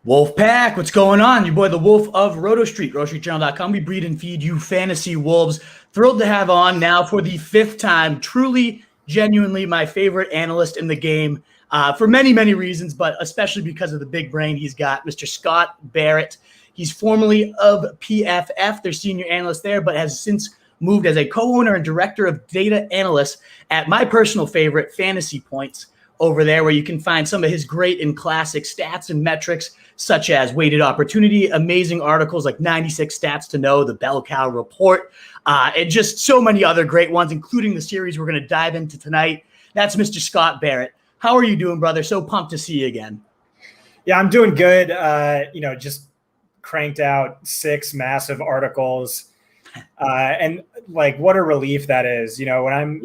Wolf Pack, what's going on? Your boy, the Wolf of Roto Street, RotoStreetJournal.com. We breed and feed you fantasy wolves. Thrilled to have on now for the fifth time, truly, genuinely my favorite analyst in the game for many, many reasons, but especially because of the big brain he's got, Mr. Scott Barrett. He's formerly of PFF, their senior analyst there, but has since moved as a co-owner and director of data analysts at my personal favorite, Fantasy Points, over there, where you can find some of his great and classic stats and metrics, such as weighted opportunity, amazing articles like 96 Stats to Know, the Bell Cow Report, and just so many other great ones, including the series we're going to dive into tonight. That's Mr. Scott Barrett. How are you doing, brother? So pumped to see you again. Yeah, I'm doing good. Just cranked out 6 massive articles. And like, what a relief that is. When I'm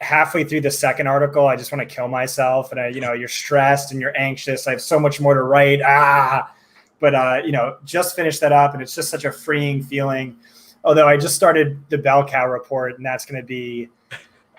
halfway through the second article, I just want to kill myself. And you're stressed and you're anxious. I have so much more to write. But just finished that up, and it's just such a freeing feeling. Although I just started the Bell Cow Report, and that's going to be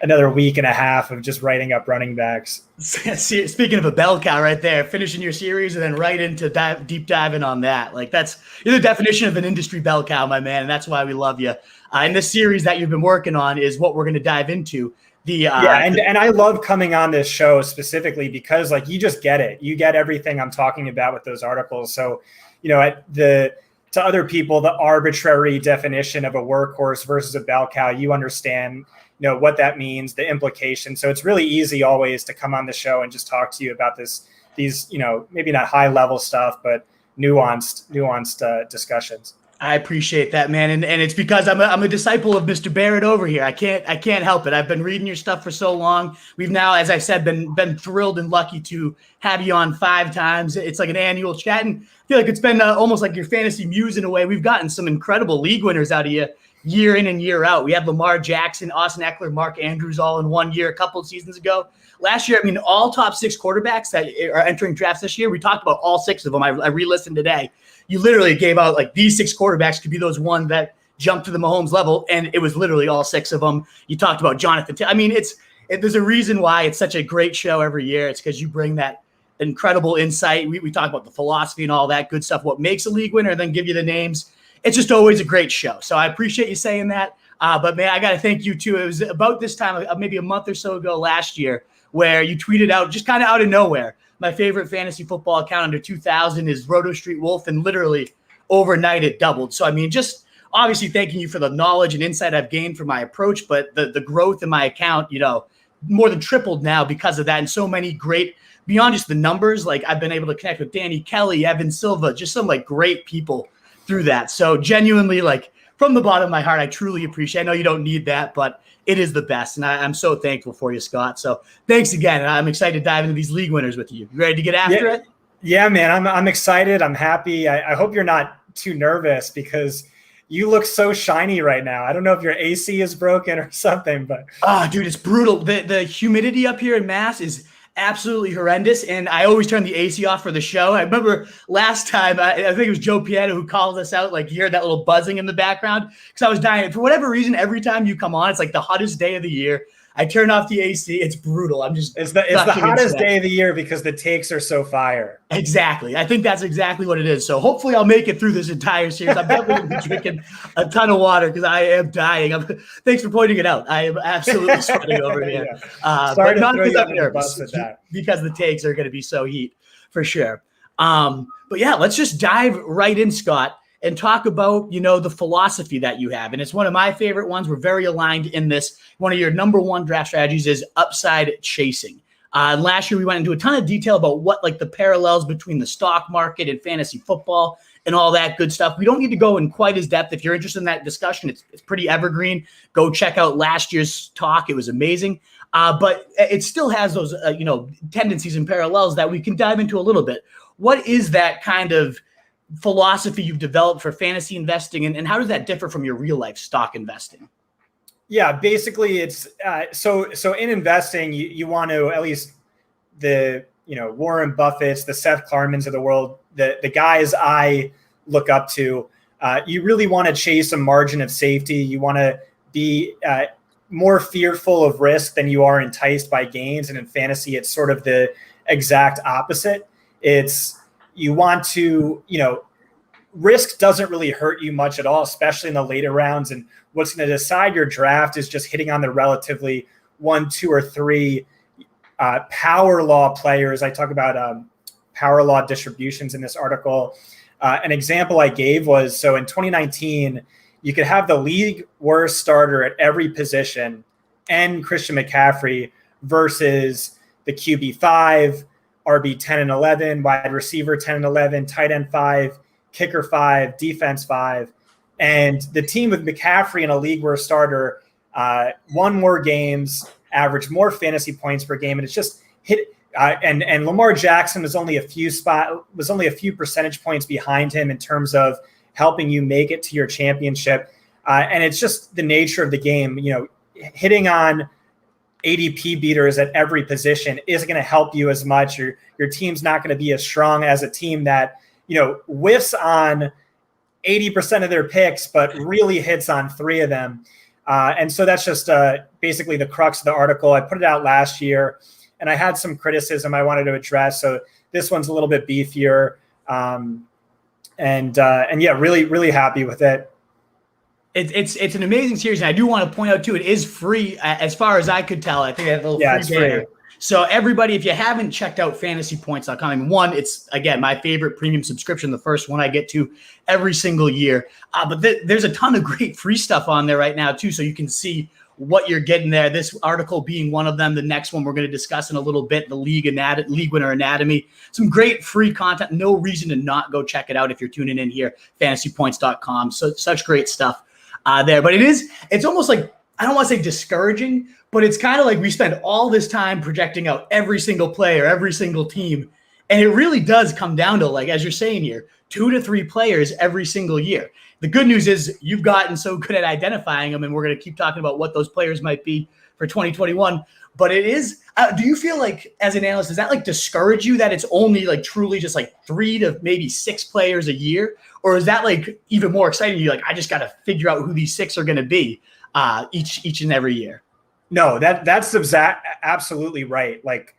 another week and a half of just writing up running backs. Speaking of a bell cow right there, finishing your series and then right into deep diving on that. Like, you're the definition of an industry bell cow, my man. And that's why we love you. And this series that you've been working on is what we're going to dive into. And I love coming on this show specifically because you just get it. You get everything I'm talking about with those articles. So, to other people, the arbitrary definition of a workhorse versus a bell cow, you understand, what that means, the implication. So it's really easy always to come on the show and just talk to you about these, maybe not high level stuff, but nuanced discussions. I appreciate that, man. And it's because I'm a disciple of Mr. Barrett over here. I can't help it. I've been reading your stuff for so long. We've now, as I said, been thrilled and lucky to have you on 5 times. It's like an annual chat. And I feel like it's been almost like your fantasy muse in a way. We've gotten some incredible league winners out of you year in and year out. We have Lamar Jackson, Austin Ekeler, Mark Andrews all in 1 year a couple of seasons ago. Last year, all top 6 quarterbacks that are entering drafts this year, we talked about all 6 of them. I re-listened today. You literally gave out these 6 quarterbacks could be those one that jumped to the Mahomes level, and it was literally all 6 of them. You talked about Jonathan. There's a reason why it's such a great show every year. It's because you bring that incredible insight. We talk about the philosophy and all that good stuff, what makes a league winner, then give you the names. It's just always a great show. So I appreciate you saying that. But man, I got to thank you too. It was about this time, maybe a month or so ago last year, where you tweeted out just kind of out of nowhere, my favorite fantasy football account under 2000 is Roto Street Wolf, and literally overnight it doubled. So, just obviously thanking you for the knowledge and insight I've gained from my approach, but the growth in my account, more than tripled now because of that. And so many great, beyond just the numbers, I've been able to connect with Danny Kelly, Evan Silva, just some great people through that. So genuinely, from the bottom of my heart, I truly appreciate it. I know you don't need that, but it is the best, and I'm so thankful for you, Scott. So thanks again, and I'm excited to dive into these league winners with you. You ready to get after it? Yeah, man, I'm excited. I'm happy. I hope you're not too nervous because you look so shiny right now. I don't know if your AC is broken or something, but dude, it's brutal. The humidity up here in Mass is absolutely horrendous, and I always turn the AC off for the show. I remember last time, I think it was Joe Pietro who called us out, you heard that little buzzing in the background, because I was dying. For whatever reason, every time you come on, it's the hottest day of the year. I turn off the AC. It's brutal. It's the hottest day of the year because the takes are so fire. Exactly. I think that's exactly what it is. So hopefully I'll make it through this entire series. I'm definitely going to be drinking a ton of water because I am dying. Thanks for pointing it out. I am absolutely sweating over here. Sorry to throw you under the bus with that. Because the takes are going to be so heat for sure. But yeah, let's just dive right in, Scott, and talk about, the philosophy that you have. And it's one of my favorite ones. We're very aligned in this. One of your number one draft strategies is upside chasing. And last year we went into a ton of detail about what the parallels between the stock market and fantasy football and all that good stuff. We don't need to go in quite as depth. If you're interested in that discussion, it's pretty evergreen. Go check out last year's talk. It was amazing. But it still has those, tendencies and parallels that we can dive into a little bit. What is that kind of philosophy you've developed for fantasy investing, and how does that differ from your real life stock investing? Yeah, basically it's so in investing, you want to, at least the Warren Buffett's, the Seth Klarmans of the world, the guys I look up to, you really want to chase a margin of safety. You want to be more fearful of risk than you are enticed by gains. And in fantasy, it's sort of the exact opposite. It's you want to, risk doesn't really hurt you much at all, especially in the later rounds. And what's going to decide your draft is just hitting on the relatively 1, 2, or 3 power law players. I talk about power law distributions in this article. An example I gave was, so in 2019, you could have the league worst starter at every position and Christian McCaffrey versus the QB 5, RB 10 and 11, wide receiver 10 and 11, tight end 5, kicker 5, defense 5. And the team with McCaffrey in a league worst starter won more games, averaged more fantasy points per game, and it's just hit. And Lamar Jackson was only a few percentage points behind him in terms of helping you make it to your championship. And it's just the nature of the game. Hitting on ADP beaters at every position isn't going to help you as much. Your team's not going to be as strong as a team that whiffs on 80% of their picks, but really hits on 3 of them. And so that's just basically the crux of the article. I put it out last year, and I had some criticism I wanted to address. So this one's a little bit beefier. And yeah, really, really happy with it. It's an amazing series. And I do want to point out too, it is free as far as I could tell. I think that little it's banner. free. So everybody, if you haven't checked out fantasypoints.com, I mean, one, it's again, my favorite premium subscription, the first one I get to every single year. But there's a ton of great free stuff on there right now too. So you can see what you're getting there. This article being one of them. The next one we're going to discuss in a little bit, the league winner anatomy. Some great free content. No reason to not go check it out if you're tuning in here. Fantasypoints.com. So such great stuff there. But it's almost like, I don't want to say discouraging, but it's kind of like we spend all this time projecting out every single player, every single team. And it really does come down to, like, as you're saying here, 2 to 3 players every single year. The good news is you've gotten so good at identifying them, and we're going to keep talking about what those players might be for 2021. But it is, do you feel like as an analyst, does that like discourage you that it's only like truly just like 3 to maybe 6 players a year? Or is that like even more exciting? You're like, I just got to figure out who these 6 are going to be each and every year. No, that's absolutely right. Like,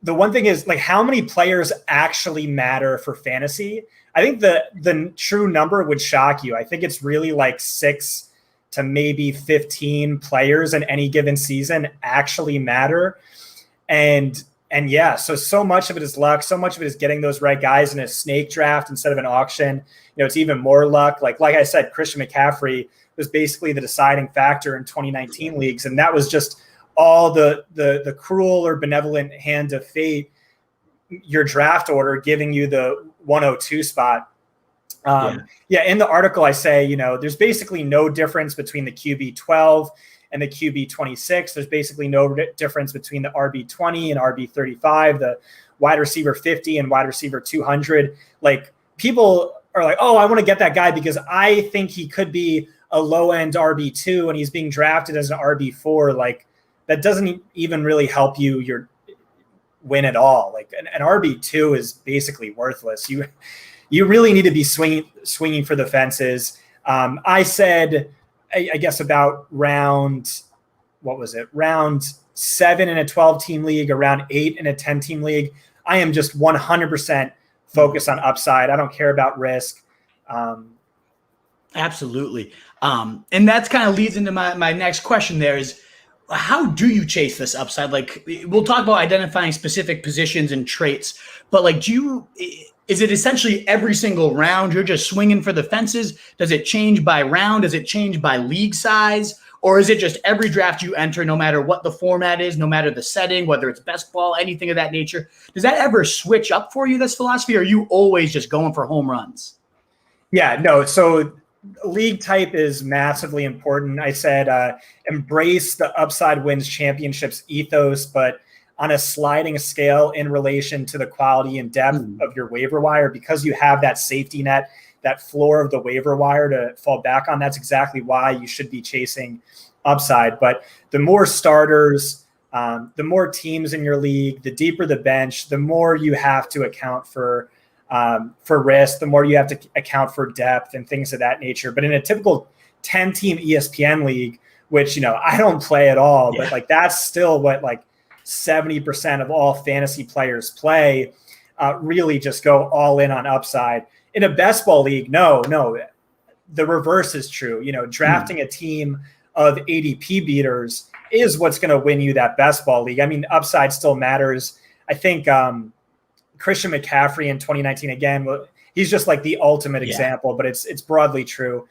the one thing is, like, how many players actually matter for fantasy? I think the true number would shock you. I think it's really like 6 to maybe 15 players in any given season actually matter. And yeah, so much of it is luck. So much of it is getting those right guys in a snake draft instead of an auction. It's even more luck. Like I said, Christian McCaffrey was basically the deciding factor in 2019 leagues. And that was just all the cruel or benevolent hand of fate, your draft order giving you the 102 spot. In the article I say, there's basically no difference between the QB 12 and the QB 26. There's basically no difference between the RB 20 and RB 35, the wide receiver 50 and wide receiver 200. Like, people are like, oh, I want to get that guy because I think he could be a low end RB 2 and he's being drafted as an RB 4. Like, that doesn't even really help you win at all. Like, an RB 2 is basically worthless. You really need to be swinging for the fences. I said, I guess about round 7 in a 12-team league, around 8 in a 10-team league. I am just 100% focused on upside. I don't care about risk. Absolutely. And that's kind of leads into my next question there is, how do you chase this upside? Like, we'll talk about identifying specific positions and traits, but like, is it essentially every single round you're just swinging for the fences? Does it change by round? Does it change by league size? Or is it just every draft you enter, no matter what the format is, no matter the setting, whether it's best ball, anything of that nature? Does that ever switch up for you, this philosophy? Or are you always just going for home runs? Yeah, no. So league type is massively important. I said embrace the upside wins championships ethos, but on a sliding scale in relation to the quality and depth of your waiver wire, because you have that safety net, that floor of the waiver wire to fall back on. That's exactly why you should be chasing upside. But the more starters, the more teams in your league, the deeper the bench, the more you have to account for risk, the more you have to account for depth and things of that nature. But in a typical 10-team ESPN league, which, I don't play at all, but like, that's still what like 70% of all fantasy players play. really just go all in on upside. In a best ball league, no, the reverse is true. Drafting a team of ADP beaters is what's going to win you that best ball league. I mean, upside still matters. I think Christian McCaffrey in 2019, again, he's just like the ultimate example, but it's broadly true.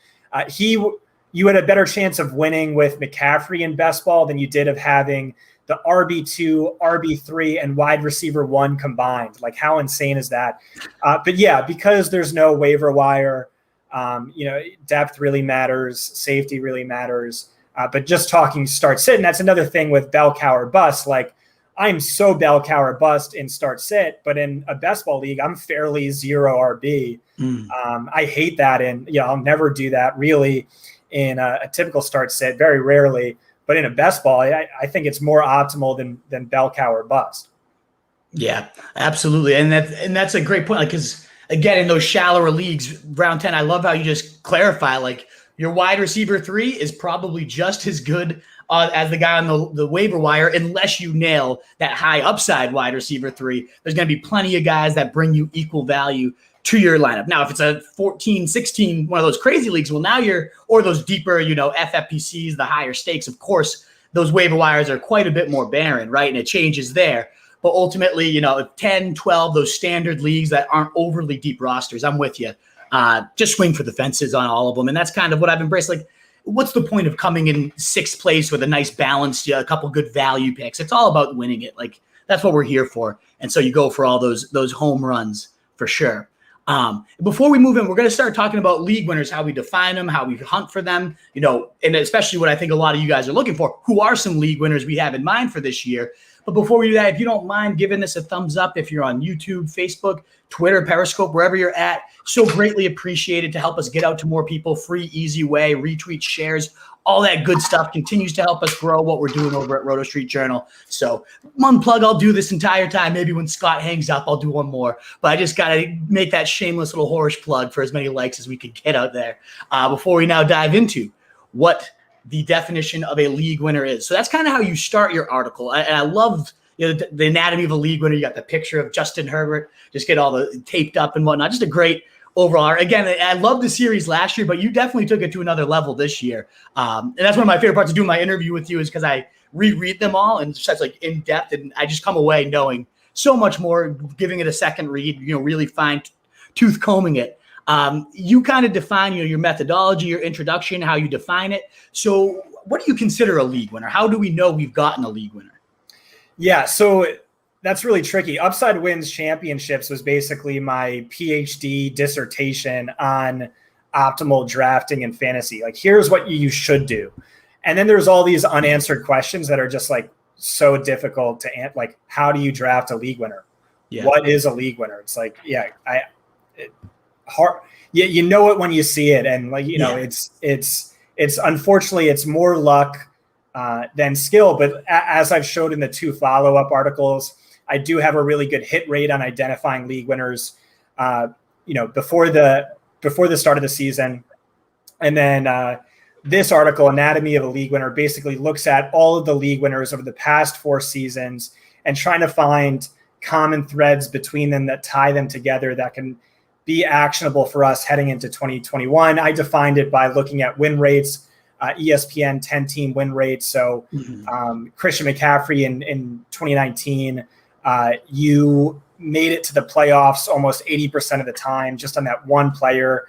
You had a better chance of winning with McCaffrey in best ball than you did of having the RB2, RB3, and wide receiver 1 combined. Like, how insane is that? But yeah, because there's no waiver wire, depth really matters, safety really matters. But just talking start sit, and that's another thing with bell cow or bust. Like, I'm so bell cow or bust in start sit, but in a best ball league, I'm fairly 0 RB. I hate that, and I'll never do that really in a typical start sit, very rarely. But in a best ball, I think it's more optimal than bell cow or bust. Yeah, absolutely, and that's a great point. Like, because again, in those shallower leagues, round 10, I love how you just clarify. Like, your wide receiver 3 is probably just as good as the guy on the waiver wire, unless you nail that high upside wide receiver 3. There's going to be plenty of guys that bring you equal value to your lineup. Now, if it's a 14, 16, one of those crazy leagues, well, now or those deeper, FFPCs, the higher stakes, of course, those waiver wires are quite a bit more barren, right? And it changes there. But ultimately, 10, 12, those standard leagues that aren't overly deep rosters, I'm with you. Just swing for the fences on all of them. And that's kind of what I've embraced. Like, what's the point of coming in 6th place with a nice balance, a couple good value picks? It's all about winning it. Like, that's what we're here for. And so you go for all those home runs for sure. Before we move in, we're going to start talking about league winners, how we define them, how we hunt for them, and especially what I think a lot of you guys are looking for. Who are some league winners we have in mind for this year? But before we do that, if you don't mind giving us a thumbs up, if you're on YouTube, Facebook, Twitter, Periscope, wherever you're at, so greatly appreciated to help us get out to more people. Free, easy way, retweet, shares, all that good stuff continues to help us grow what we're doing over at Roto Street Journal. So one plug I'll do this entire time. Maybe when Scott hangs up, I'll do one more. But I just got to make that shameless little horse plug for as many likes as we could get out there before we now dive into what the definition of a league winner is. So that's kind of how you start your article. And I love the anatomy of a league winner. You got the picture of Justin Herbert, just get all the taped up and whatnot. Just a great overall. Again, I love the series last year, but you definitely took it to another level this year. And that's one of my favorite parts of doing my interview with you, is because I reread them all and such like in depth. And I just come away knowing so much more, giving it a second read, really fine tooth combing it. You kind of define, your methodology, your introduction, how you define it. So what do you consider a league winner? How do we know we've gotten a league winner? Yeah, so that's really tricky. Upside Wins Championships was basically my PhD dissertation on optimal drafting and fantasy. Like, here's what you should do. And then there's all these unanswered questions that are just like so difficult to answer. Like, how do you draft a league winner? Yeah. What is a league winner? It's like, hard. Yeah, you know it when you see it. And like, it's unfortunately it's more luck than skill. But as I've showed in the 2 follow-up articles, I do have a really good hit rate on identifying league winners, before the start of the season. And then this article, Anatomy of a League Winner, basically looks at all of the league winners over the past 4 seasons and trying to find common threads between them that tie them together that can be actionable for us heading into 2021. I defined it by looking at win rates, ESPN 10-team win rates. So Christian McCaffrey in 2019, you made it to the playoffs almost 80% of the time just on that one player.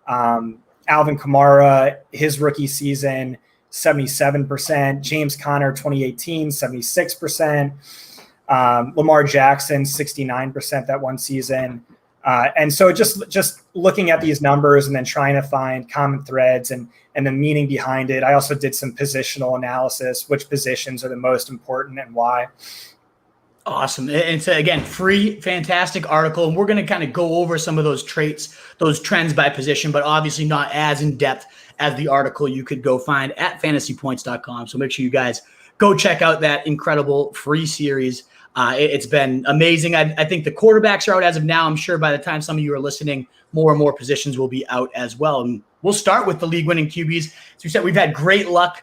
Alvin Kamara, his rookie season, 77%. James Conner, 2018, 76%. Lamar Jackson, 69% that one season. And so just looking at these numbers and then trying to find common threads and the meaning behind it. I also did some positional analysis, which positions are the most important and why. Awesome. And so again, free, fantastic article. And we're going to kind of go over some of those traits, those trends by position, but obviously not as in depth as the article you could go find at fantasypoints.com. So make sure you guys go check out that incredible free series. It's been amazing. I think the quarterbacks are out as of now. I'm sure by the time some of you are listening, more and more positions will be out as well. And we'll start with the league-winning QBs. As we said, we've had great luck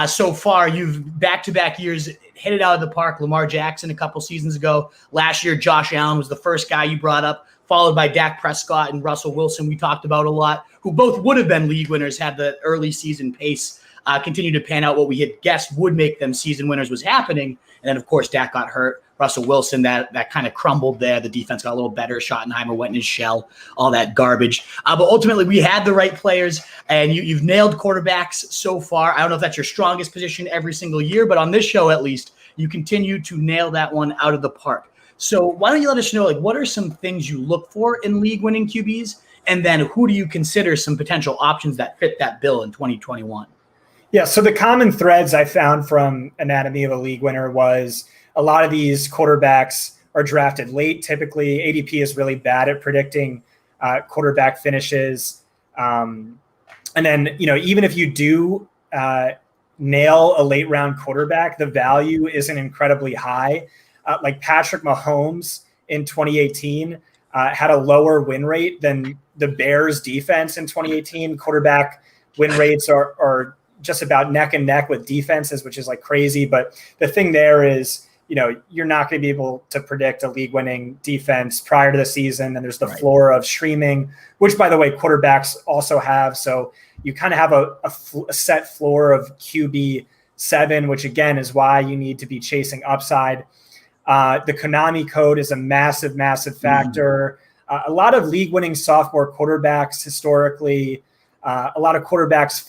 so far. You've back-to-back years hit it out of the park. Lamar Jackson a couple seasons ago. Last year, Josh Allen was the first guy you brought up, followed by Dak Prescott and Russell Wilson, we talked about a lot, who both would have been league winners had the early season pace continue to pan out. What we had guessed would make them season winners was happening. And then, of course, Dak got hurt. Russell Wilson, that kind of crumbled there. The defense got a little better. Schottenheimer went in his shell, all that garbage. But ultimately, we had the right players, and you've nailed quarterbacks so far. I don't know if that's your strongest position every single year, but on this show, at least, you continue to nail that one out of the park. So why don't you let us know, like, what are some things you look for in league-winning QBs, and then who do you consider some potential options that fit that bill in 2021? Yeah, so the common threads I found from Anatomy of a League Winner was a lot of these quarterbacks are drafted late. Typically, ADP is really bad at predicting quarterback finishes. And then, even if you do nail a late round quarterback, the value isn't incredibly high. Like Patrick Mahomes in 2018 had a lower win rate than the Bears defense in 2018. Quarterback win rates are just about neck and neck with defenses, which is like crazy. But the thing there is, you're not going to be able to predict a league winning defense prior to the season. And there's the floor of streaming, which, by the way, quarterbacks also have. So you kind of have a set floor of QB7, which again is why you need to be chasing upside. The Konami code is a massive, massive factor. A lot of league-winning sophomore quarterbacks historically, a lot of quarterbacks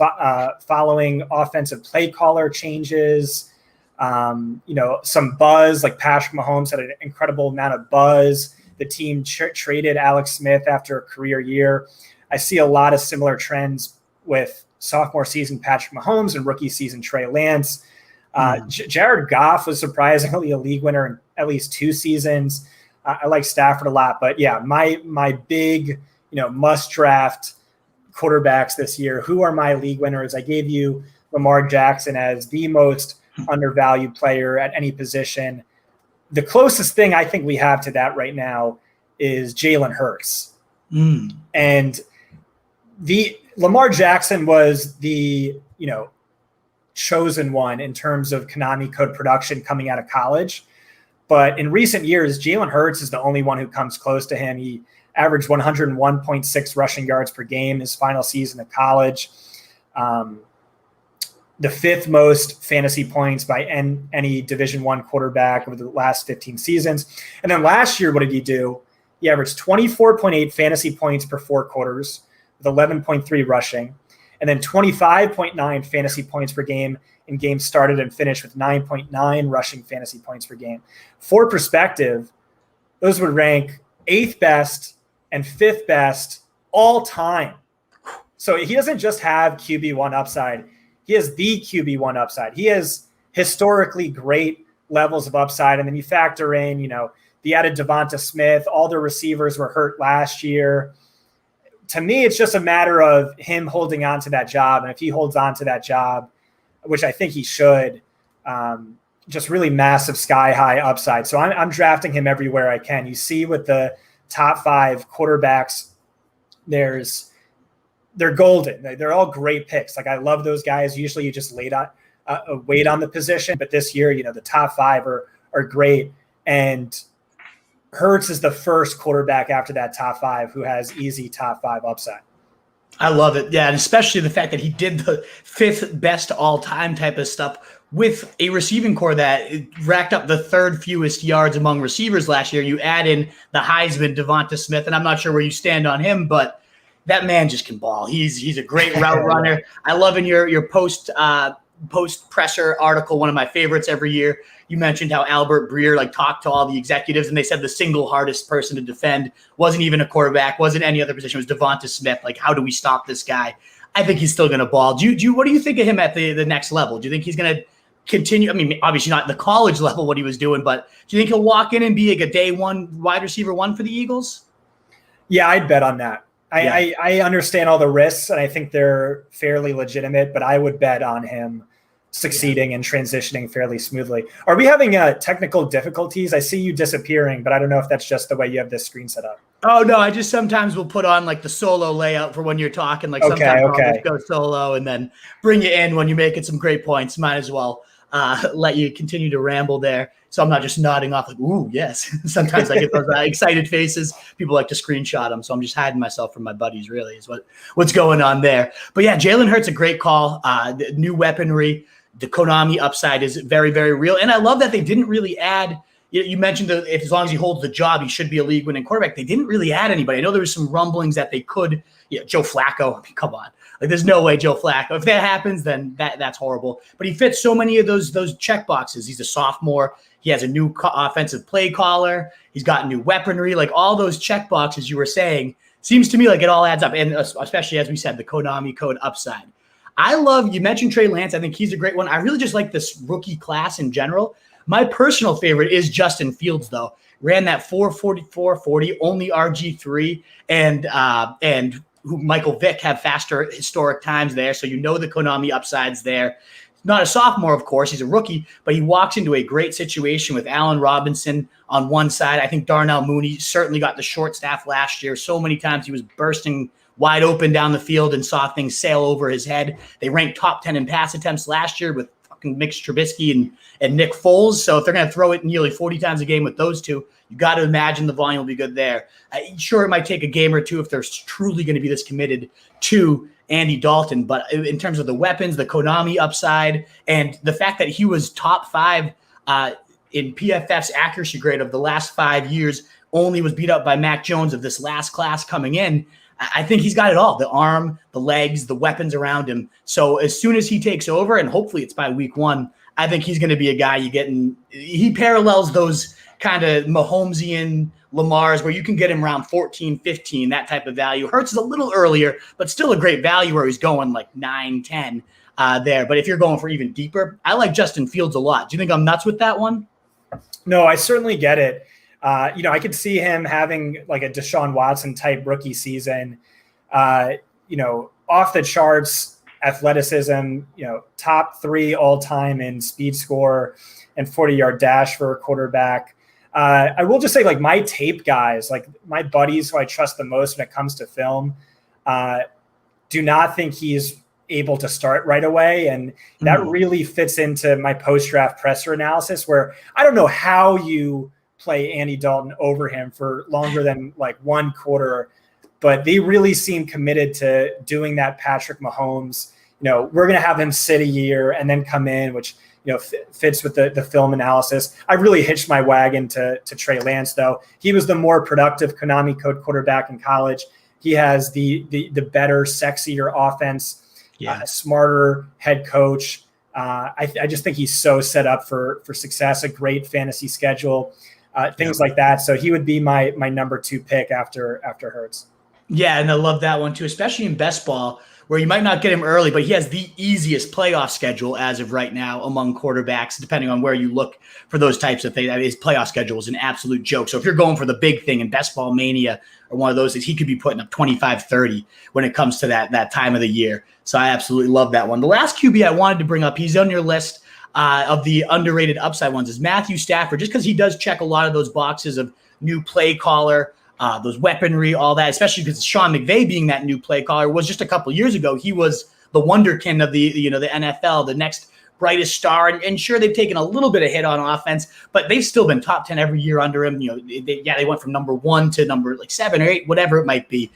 following offensive play caller changes, some buzz, like Patrick Mahomes had an incredible amount of buzz. The team traded Alex Smith after a career year. I see a lot of similar trends with sophomore season Patrick Mahomes and rookie season Trey Lance. Jared Goff was surprisingly a league winner in at least 2 seasons. I like Stafford a lot, but yeah, my big, must draft quarterbacks this year. Who are my league winners? I gave you Lamar Jackson as the most undervalued player at any position. The closest thing I think we have to that right now is Jalen Hurts. And the Lamar Jackson was the, chosen one in terms of Konami code production coming out of college. But in recent years, Jalen Hurts is the only one who comes close to him. He averaged 101.6 rushing yards per game his final season of college. The 5th most fantasy points by any Division I quarterback over the last 15 seasons. And then last year, what did he do? He averaged 24.8 fantasy points per 4 quarters with 11.3 rushing, and then 25.9 fantasy points per game in games started and finished with 9.9 rushing fantasy points per game. For perspective, those would rank 8th best and 5th best all time. So he doesn't just have QB1 upside. He has the QB1 upside. He has historically great levels of upside. And then you factor in, the added Devonta Smith, all the receivers were hurt last year. To me, it's just a matter of him holding on to that job. And if he holds on to that job, which I think he should, just really massive sky high upside. So I'm drafting him everywhere I can. You see with the top 5 quarterbacks, they're golden. They're all great picks. Like, I love those guys. Usually you just wait on the position, but this year, the top 5 are great. And Hurts is the first quarterback after that top 5 who has easy top 5 upside. I love it. Yeah, and especially the fact that he did the 5th best all-time type of stuff with a receiving core that racked up the 3rd fewest yards among receivers last year. You add in the Heisman, Devonta Smith, and I'm not sure where you stand on him, but that man just can ball. He's a great route runner. I love in your post presser article, one of my favorites every year. You mentioned how Albert Breer talked to all the executives, and they said the single hardest person to defend wasn't even a quarterback, wasn't any other position. It was Devonta Smith. How do we stop this guy? I think he's still going to ball. What do you think of him at the next level? Do you think he's going to continue? I mean, obviously not the college level what he was doing, but do you think he'll walk in and be a day 1 wide receiver 1 for the Eagles? Yeah, I'd bet on that. I understand all the risks, and I think they're fairly legitimate, but I would bet on him succeeding and transitioning fairly smoothly. Are we having technical difficulties? I see you disappearing, but I don't know if that's just the way you have this screen set up. Oh no, I just sometimes will put on like the solo layout for when you're talking. Like sometimes I'll just go solo and then bring you in when you're making some great points. Might as well let you continue to ramble there. So I'm not just nodding off like, ooh, yes. Sometimes I get those excited faces. People like to screenshot them. So I'm just hiding myself from my buddies, really, is what's going on there. But yeah, Jalen Hurts, a great call. The new weaponry. The Konami upside is very, very real. And I love that they didn't really add – you mentioned that if as long as he holds the job, he should be a league-winning quarterback. They didn't really add anybody. I know there was some rumblings that they could Joe Flacco. I mean, come on. Like, there's no way Joe Flacco. If that happens, then that's horrible. But he fits so many of those check boxes. He's a sophomore. He has a new offensive play caller. He's got new weaponry. Like, all those check boxes you were saying, seems to me like it all adds up. And especially, as we said, the Konami code upside. I love – you mentioned Trey Lance. I think he's a great one. I really just like this rookie class in general. My personal favorite is Justin Fields, though. Ran that 4.44 only RG3, and who Michael Vick have faster historic times there. So the Konami upside's there. Not a sophomore, of course. He's a rookie, but he walks into a great situation with Allen Robinson on one side. I think Darnell Mooney certainly got the short staff last year. So many times he was bursting wide open down the field and saw things sail over his head. They ranked top 10 in pass attempts last year with fucking Mitch Trubisky and Nick Foles. So if they're going to throw it nearly 40 times a game with those two, you got to imagine the volume will be good there. Sure, it might take a game or two if they're truly going to be this committed to Andy Dalton. But in terms of the weapons, the Konami upside, and the fact that he was top 5 in PFF's accuracy grade of the last 5 years, only was beat up by Mac Jones of this last class coming in. I think he's got it all, the arm, the legs, the weapons around him. So as soon as he takes over, and hopefully it's by week 1, I think he's going to be a guy you get in. He parallels those kind of Mahomesian Lamars where you can get him around 14, 15, that type of value. Hurts is a little earlier, but still a great value where he's going like 9, 10 there. But if you're going for even deeper, I like Justin Fields a lot. Do you think I'm nuts with that one? No, I certainly get it. I could see him having like a Deshaun Watson type rookie season, off the charts athleticism, top 3 all time in speed score and 40-yard dash for a quarterback. I will just say, like, my tape guys, like my buddies who I trust the most when it comes to film, do not think he's able to start right away. And that really fits into my post-draft presser analysis, where I don't know how you play Andy Dalton over him for longer than like 1 quarter, but they really seem committed to doing that Patrick Mahomes. We're going to have him sit a year and then come in, which, fits with the film analysis. I really hitched my wagon to Trey Lance, though. He was the more productive Konami code quarterback in college. He has the better, sexier offense, smarter head coach. I just think he's so set up for success, a great fantasy schedule. Things like that. So he would be my number 2 pick after Hurts. Yeah, and I love that one too, especially in best ball, where you might not get him early, but he has the easiest playoff schedule as of right now among quarterbacks, depending on where you look for those types of things. His playoff schedule is an absolute joke. So if you're going for the big thing in best ball mania or one of those, he could be putting up 25, 30 when it comes to that time of the year. So I absolutely love that one. The last QB I wanted to bring up, he's on your list of the underrated upside ones, is Matthew Stafford, just because he does check a lot of those boxes of new play caller, those weaponry, all that, especially because Sean McVay being that new play caller was just a couple years ago. He was the wonderkin of the NFL, the next brightest star. And sure, they've taken a little bit of hit on offense, but they've still been top 10 every year under him. They went from number 1 to number like 7 or 8, whatever it might be.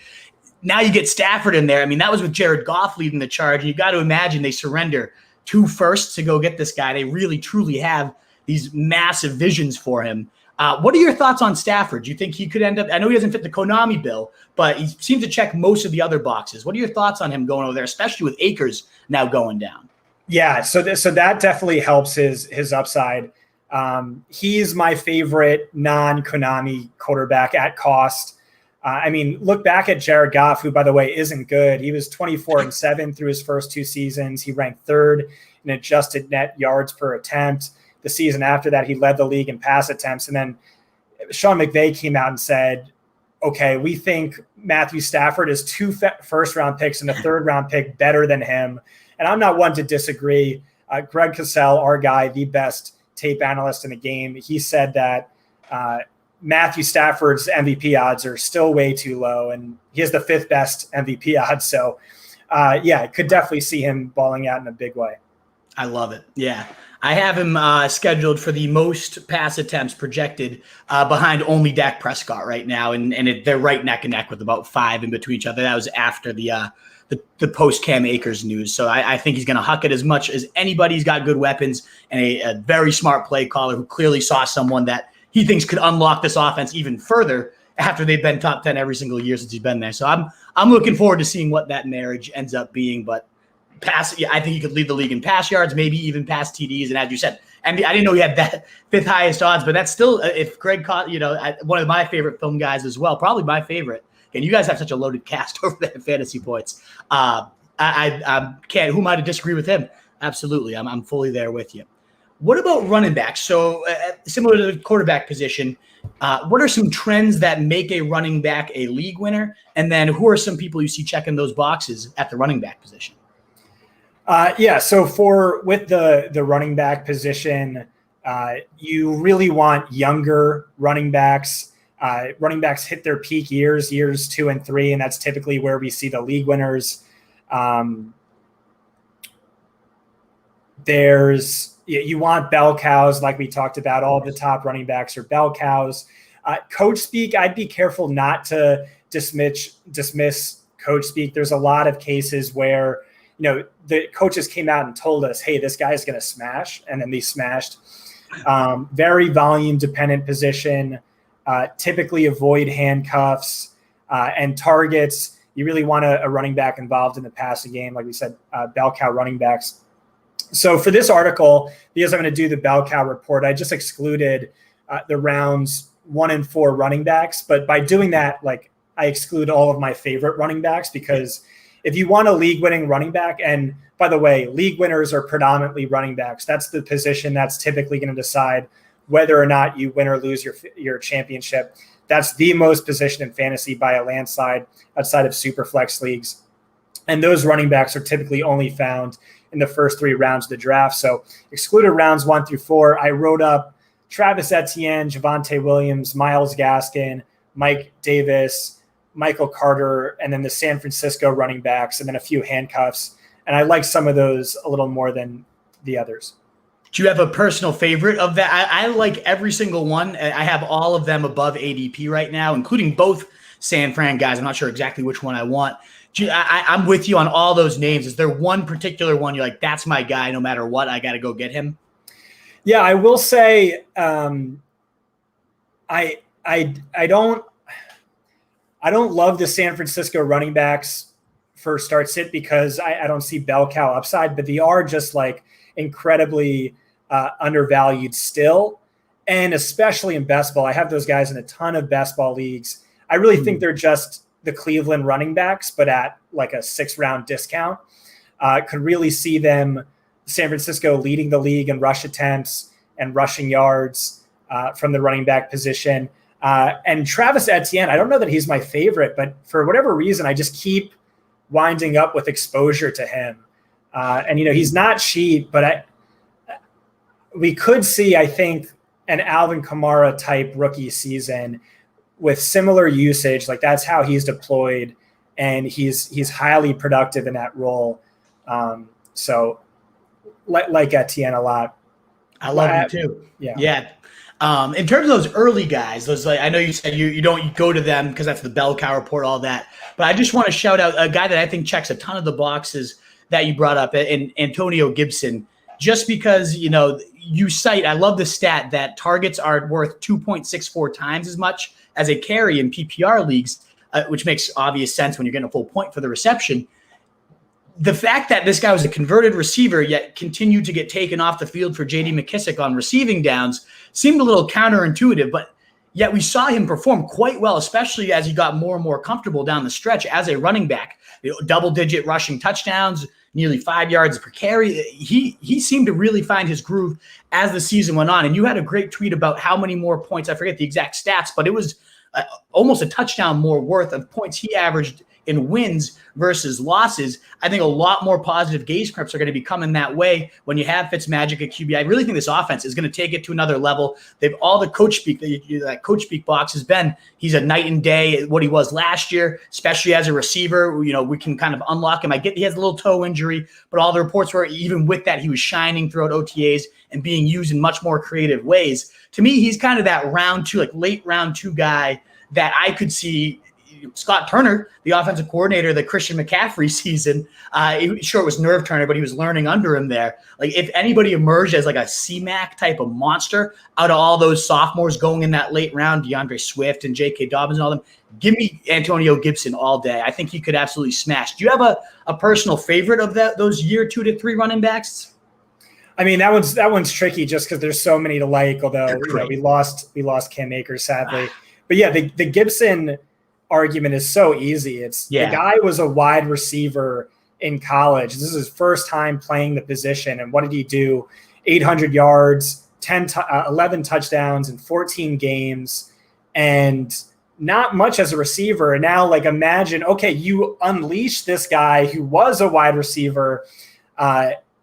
Now you get Stafford in there. I mean, that was with Jared Goff leading the charge. And you got to imagine they surrender 2 firsts to go get this guy. They really, truly have these massive visions for him. What are your thoughts on Stafford? Do you think he could end up – I know he doesn't fit the Konami bill, but he seems to check most of the other boxes. What are your thoughts on him going over there, especially with Akers now going down? Yeah, so that definitely helps his upside. He's my favorite non-Konami quarterback at cost. Look back at Jared Goff, who, by the way, isn't good. He was 24-7 through his first 2 seasons. He ranked 3rd in adjusted net yards per attempt. The season after that, he led the league in pass attempts. And then Sean McVay came out and said, okay, we think Matthew Stafford is 2 first-round picks and a 3rd-round pick better than him. And I'm not one to disagree. Greg Cosell, our guy, the best tape analyst in the game, he said that Matthew Stafford's MVP odds are still way too low, and he has the 5th best MVP odds. So, I could definitely see him balling out in a big way. I love it. Yeah. I have him scheduled for the most pass attempts projected behind only Dak Prescott right now. And they're right neck and neck with about 5 in between each other. That was after the post Cam Akers news. So I think he's going to huck it as much as anybody. He's got good weapons and a very smart play caller who clearly saw someone that he thinks could unlock this offense even further after they've been top 10 every single year since he's been there. So I'm looking forward to seeing what that marriage ends up being. But I think he could lead the league in pass yards, maybe even pass TDs. And as you said, and I didn't know he had that 5th highest odds, but that's still, if Greg caught, one of my favorite film guys as well, probably my favorite. And you guys have such a loaded cast over there at Fantasy Points. I can't, who am I to disagree with him? Absolutely. I'm fully there with you. What about running backs? So similar to the quarterback position, what are some trends that make a running back a league winner? And then who are some people you see checking those boxes at the running back position? So with the running back position, you really want younger running backs. Running backs hit their peak years 2 and 3, and that's typically where we see the league winners. You want bell cows, like we talked about. All of the top running backs are bell cows. Coach speak, I'd be careful not to dismiss coach speak. There's a lot of cases where the coaches came out and told us, hey, this guy's going to smash, and then they smashed. Very volume dependent position. Typically avoid handcuffs and targets. You really want a running back involved in the passing game. Like we said, bell cow running backs. So for this article, because I'm going to do the bell cow report, I just excluded the rounds 1 and 4 running backs. But by doing that, I exclude all of my favorite running backs, because if you want a league-winning running back, and by the way, league winners are predominantly running backs. That's the position that's typically going to decide whether or not you win or lose your championship. That's the most position in fantasy by a landslide outside of Superflex leagues. And those running backs are typically only found in the first 3 rounds of the draft. So excluded rounds 1 through 4. I wrote up Travis Etienne, Javonte Williams, Myles Gaskin, Mike Davis, Michael Carter, and then the San Francisco running backs, and then a few handcuffs. And I like some of those a little more than the others. Do you have a personal favorite of that? I like every single one. I have all of them above ADP right now, including both San Fran guys. I'm not sure exactly which one I want. I'm with you on all those names. Is there one particular one you're like, that's my guy no matter what, I got to go get him? Yeah, I will say I don't love the San Francisco running backs for start sit, because I don't see bell cow upside, but they are just incredibly undervalued still. And especially in best ball, I have those guys in a ton of best ball leagues. I really think they're just the Cleveland running backs, but at a 6-round discount. Could really see them, San Francisco, leading the league in rush attempts and rushing yards from the running back position. And Travis Etienne, I don't know that he's my favorite, but for whatever reason, I just keep winding up with exposure to him. And he's not cheap, but we could see, I think, an Alvin Kamara type rookie season with similar usage. That's how he's deployed, and he's highly productive in that role. So like Etienne a lot. I love him too. Yeah. In terms of those early guys, I know you said you don't go to them because that's the bell cow report, all that. But I just want to shout out a guy that I think checks a ton of the boxes that you brought up, in Antonio Gibson. Just because you cite, I love the stat that targets are worth 2.64 times as much as a carry in PPR leagues, which makes obvious sense when you're getting a full point for the reception. The fact that this guy was a converted receiver yet continued to get taken off the field for J.D. McKissic on receiving downs seemed a little counterintuitive, but yet we saw him perform quite well, especially as he got more and more comfortable down the stretch as a running back. Double-digit rushing touchdowns, nearly 5 yards per carry. He seemed to really find his groove as the season went on. And you had a great tweet about how many more points. I forget the exact stats, but it was almost a touchdown more worth of points he averaged in wins versus losses. I think a lot more positive gauge scripts are going to be coming that way when you have Fitzmagic at QB. I really think this offense is going to take it to another level. They've all the coach speak, that coach speak box has been, he's a night and day what he was last year, especially as a receiver. We can kind of unlock him. I get he has a little toe injury, but all the reports were even with that, he was shining throughout OTAs and being used in much more creative ways. To me, he's kind of that round two, like late round two guy that I could see. Scott Turner, the offensive coordinator, the Christian McCaffrey season, sure it was Nerve Turner, but he was learning under him there. Like if anybody emerged as like a C-Mac type of monster out of all those sophomores going in that late round, DeAndre Swift and J.K. Dobbins and all them, give me Antonio Gibson all day. I think he could absolutely smash. Do you have a personal favorite of those year 2 to 3 running backs? I mean, that one's tricky just because there's so many to like, although we lost Cam Akers sadly. But yeah, the Gibson argument is so easy. The guy was a wide receiver in college. This is his first time playing the position. And what did he do? 800 yards, 11 touchdowns in 14 games, and not much as a receiver. And now, like, imagine, okay, you unleash this guy who was a wide receiver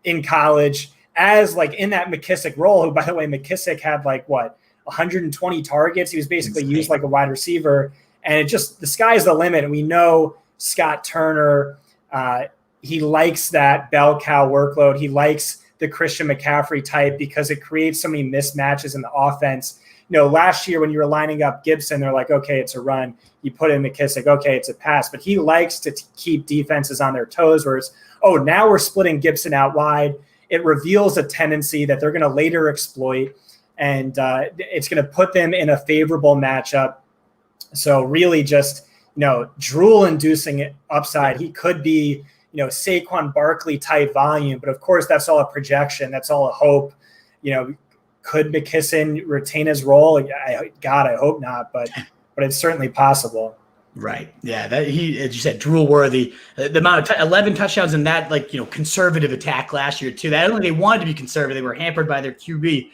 in college as like in that McKissick role, who, by the way, McKissick had 120 targets. He was basically used like a wide receiver. And the sky's the limit. And we know Scott Turner, he likes that bell cow workload. He likes the Christian McCaffrey type because it creates so many mismatches in the offense. Last year when you were lining up Gibson, they're like, okay, it's a run. You put in McKissick, okay, it's a pass. But he likes to keep defenses on their toes, whereas, now we're splitting Gibson out wide. It reveals a tendency that they're going to later exploit, and it's going to put them in a favorable matchup. So really just, drool-inducing upside. He could be, Saquon Barkley type volume, but of course that's all a projection. That's all a hope. Could McKisson retain his role? God, I hope not, but it's certainly possible. Right. Yeah. That as you said, drool worthy. The amount of 11 touchdowns in that, conservative attack last year too. That I don't think they wanted to be conservative. They were hampered by their QB.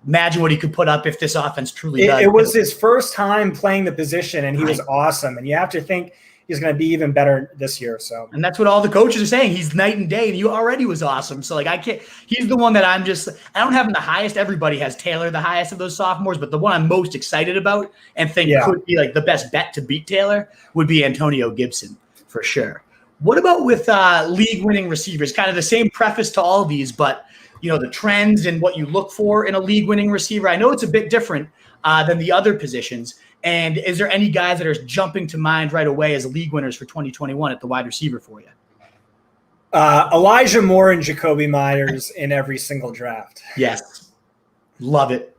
Imagine what he could put up if this offense truly does. It was his first time playing the position, and he was awesome. And you have to think he's going to be even better this year. So, and that's what all the coaches are saying. He's night and day, and he already was awesome. So, he's the one that I don't have him the highest. Everybody has Taylor the highest of those sophomores, but the one I'm most excited about and think could be the best bet to beat Taylor would be Antonio Gibson for sure. What about with league-winning receivers? Kind of the same preface to all of these, but the trends and what you look for in a league-winning receiver. I know it's a bit different than the other positions. And is there any guys that are jumping to mind right away as league winners for 2021 at the wide receiver for you? Elijah Moore and Jacoby Myers in every single draft. Yes. Love it.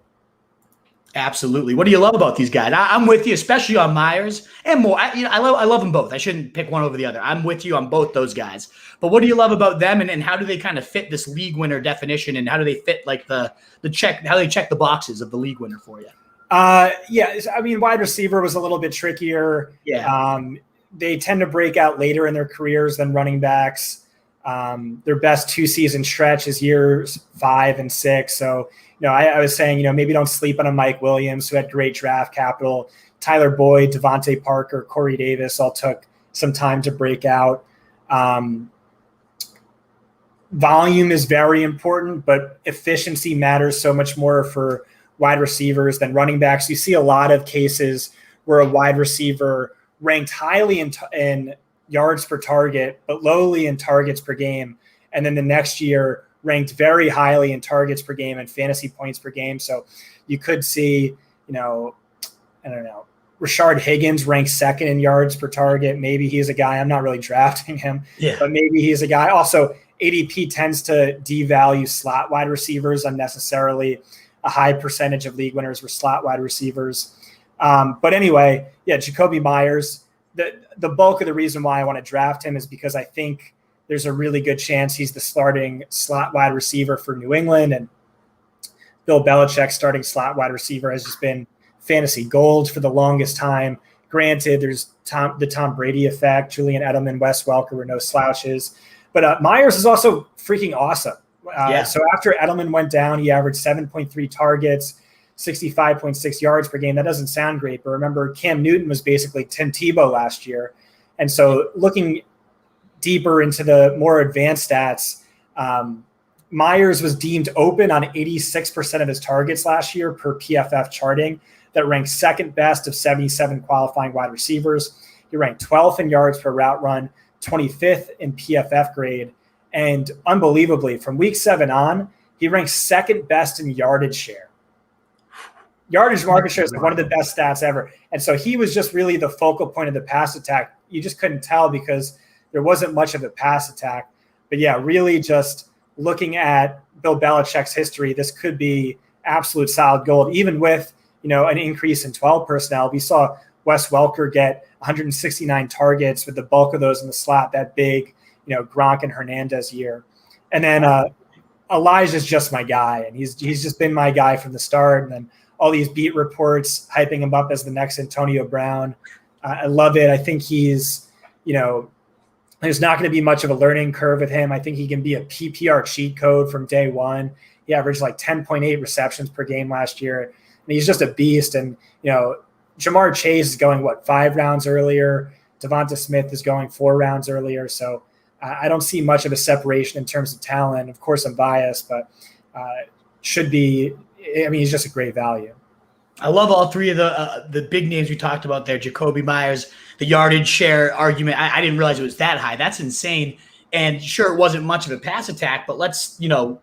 Absolutely. What do you love about these guys? I'm with you, especially on Myers and Moore. I love them both. I shouldn't pick one over the other. I'm with you on both those guys. But what do you love about them, and how do they kind of fit this league winner definition, and how do they fit the check? How do they check the boxes of the league winner for you? Wide receiver was a little bit trickier. Yeah. They tend to break out later in their careers than running backs. Their best 2-season stretch is years 5 and 6. So, I was saying, maybe don't sleep on a Mike Williams who had great draft capital. Tyler Boyd, Devontae Parker, Corey Davis all took some time to break out. Volume is very important, but efficiency matters so much more for wide receivers than running backs. You see a lot of cases where a wide receiver ranked highly in yards per target, but lowly in targets per game. And then the next year ranked very highly in targets per game and fantasy points per game. So you could see, Rashard Higgins ranked second in yards per target. Maybe he's a guy, I'm not really drafting him, but maybe he's a guy. Also, ADP tends to devalue slot wide receivers unnecessarily. A high percentage of league winners were slot wide receivers. But anyway, Jacoby Myers, the bulk of the reason why I want to draft him is because I think there's a really good chance he's the starting slot wide receiver for New England. And Bill Belichick starting slot wide receiver has just been fantasy gold for the longest time. Granted, there's the Tom Brady effect. Julian Edelman, Wes Welker were no slouches. But Myers is also freaking awesome. So after Edelman went down, he averaged 7.3 targets, 65.6 yards per game. That doesn't sound great, but remember, Cam Newton was basically Tim Tebow last year. And so looking deeper into the more advanced stats, Myers was deemed open on 86% of his targets last year per PFF charting. That ranked second best of 77 qualifying wide receivers. He ranked 12th in yards per route run, 25th in PFF grade. And unbelievably, from week 7 on, he ranked second best in yardage share. Yardage market share is one of the best stats ever. And so he was just really the focal point of the pass attack. You just couldn't tell because there wasn't much of a pass attack. But yeah, really just looking at Bill Belichick's history, this could be absolute solid gold, even with an increase in 12 personnel. We saw Wes Welker get 169 targets, with the bulk of those in the slot, that big, Gronk and Hernandez year. And then Elijah's just my guy, and he's just been my guy from the start. And then all these beat reports hyping him up as the next Antonio Brown. I love it. I think he's, there's not going to be much of a learning curve with him. I think he can be a PPR cheat code from day one. He averaged like 10.8 receptions per game last year. And he's just a beast. And, Jamar Chase is going, 5 rounds earlier. Devonta Smith is going 4 rounds earlier. So I don't see much of a separation in terms of talent. Of course, I'm biased, but should be. He's just a great value. I love all three of the big names we talked about there. Jacoby Myers, the yardage share argument. I didn't realize it was that high. That's insane. And sure, it wasn't much of a pass attack, but let's, who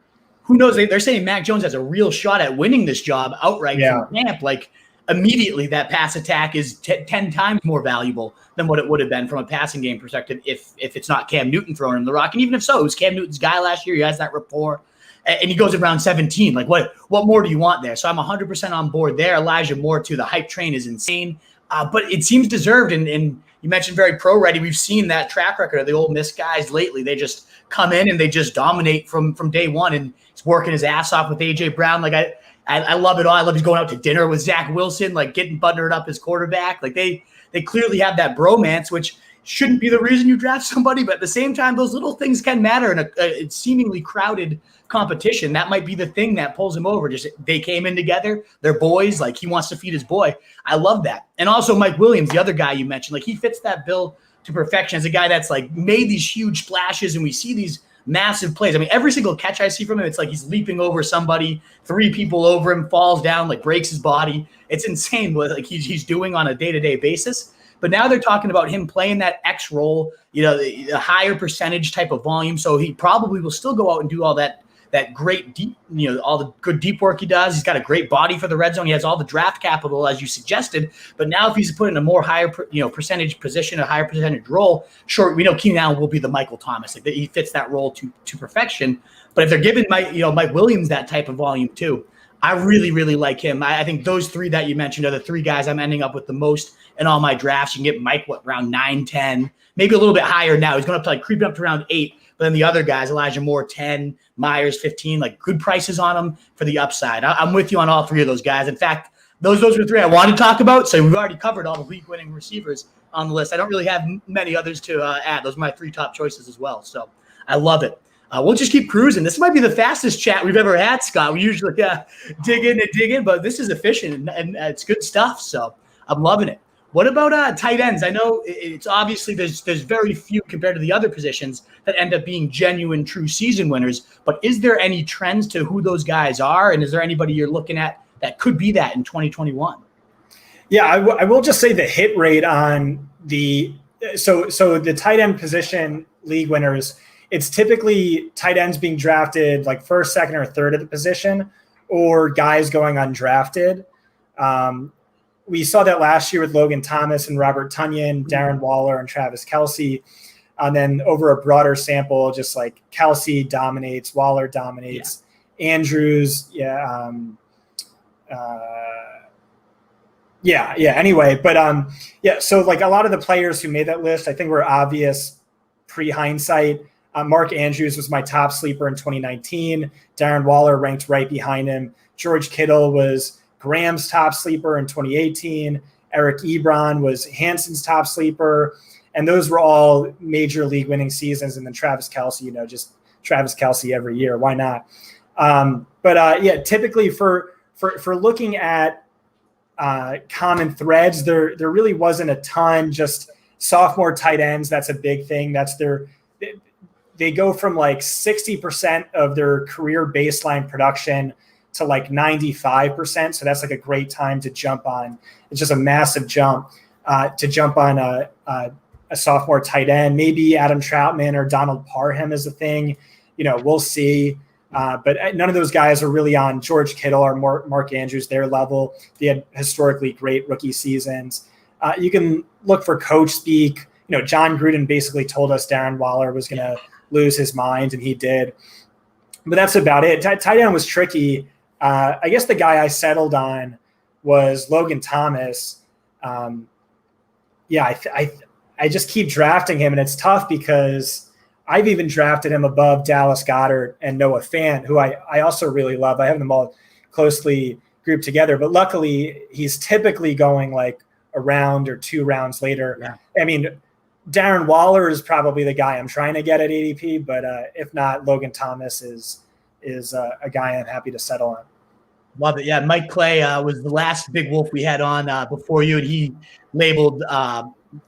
knows? They're saying Mac Jones has a real shot at winning this job outright from camp. Like, immediately that pass attack is 10 times more valuable than what it would have been from a passing game perspective if it's not Cam Newton throwing him the rock. And even if so, it was Cam Newton's guy last year. He has that rapport. And he goes around 17. Like, what more do you want there? So I'm 100% on board there. Elijah Moore, too. The hype train is insane. But it seems deserved. And you mentioned very pro-ready. We've seen that track record of the Ole Miss guys lately. They just come in and they just dominate from day one. And he's working his ass off with A.J. Brown. Like, I love it all. I love he's going out to dinner with Zach Wilson, like getting buttered up as quarterback. Like, they clearly have that bromance, which shouldn't be the reason you draft somebody. But at the same time, those little things can matter in a seemingly crowded competition. That might be the thing that pulls him over. Just they came in together. They're boys. Like, he wants to feed his boy. I love that. And also Mike Williams, the other guy you mentioned, like, he fits that bill to perfection as a guy that's like made these huge splashes, and we see these massive plays. Every single catch I see from him, it's like he's leaping over somebody, 3 people over him, falls down, like breaks his body. It's insane what like he's doing on a day-to-day basis. But now they're talking about him playing that X role, the higher percentage type of volume. So he probably will still go out and do all that great deep, all the good deep work he does. He's got a great body for the red zone. He has all the draft capital, as you suggested. But now if he's put in a more higher, percentage position, a higher percentage role, sure, we know Keenan Allen will be the Michael Thomas. Like, he fits that role to perfection. But if they're giving Mike Williams that type of volume too, I really, really like him. I think those 3 that you mentioned are the 3 guys I'm ending up with the most in all my drafts. You can get Mike, around 9, 10, maybe a little bit higher now. He's going up to creeping up to around 8. But then the other guys, Elijah Moore, 10, Myers, 15, like good prices on them for the upside. I'm with you on all 3 of those guys. In fact, those were 3 I wanted to talk about. So we've already covered all the league-winning receivers on the list. I don't really have many others to add. Those are my 3 top choices as well. So I love it. We'll just keep cruising. This might be the fastest chat we've ever had, Scott. We usually dig in, but this is efficient and it's good stuff. So I'm loving it. What about tight ends? I know it's obviously there's very few compared to the other positions that end up being genuine, true season winners. But is there any trends to who those guys are? And is there anybody you're looking at that could be that in 2021? Yeah, I will just say the hit rate on the so the tight end position league winners, it's typically tight ends being drafted like first, second, or third at the position, or guys going undrafted. We saw that last year with Logan Thomas and Robert Tonyan, Darren Waller, and Travis Kelce. And then over a broader sample, just like Kelce dominates, Waller dominates, Andrews, Anyway, but so like a lot of the players who made that list, I think were obvious pre-hindsight. Mark Andrews was my top sleeper in 2019. Darren Waller ranked right behind him. George Kittle was Graham's top sleeper in 2018. Eric Ebron was Hanson's top sleeper. And those were all major league winning seasons. And then Travis Kelce, just Travis Kelce every year. Why not? Typically for for looking at common threads, there really wasn't a ton. Just sophomore tight ends, that's a big thing. They go from like 60% of their career baseline production to like 95%. So that's like a great time to jump on. It's just a massive jump to jump on a sophomore tight end. Maybe Adam Troutman or Donald Parham is a thing. We'll see. But none of those guys are really on George Kittle or Mark Andrews, their level. They had historically great rookie seasons. You can look for coach speak. John Gruden basically told us Darren Waller was going to lose his mind, and he did. But that's about it. Tight end was tricky. I guess the guy I settled on was Logan Thomas. I just keep drafting him, and it's tough because I've even drafted him above Dallas Goedert and Noah Fant, who I also really love. I have them all closely grouped together, but luckily he's typically going like a round or 2 rounds later. Yeah. I mean, Darren Waller is probably the guy I'm trying to get at ADP, but if not, Logan Thomas is a guy I'm happy to settle on. Love it. Yeah, Mike Clay was the last big wolf we had on before you, and he labeled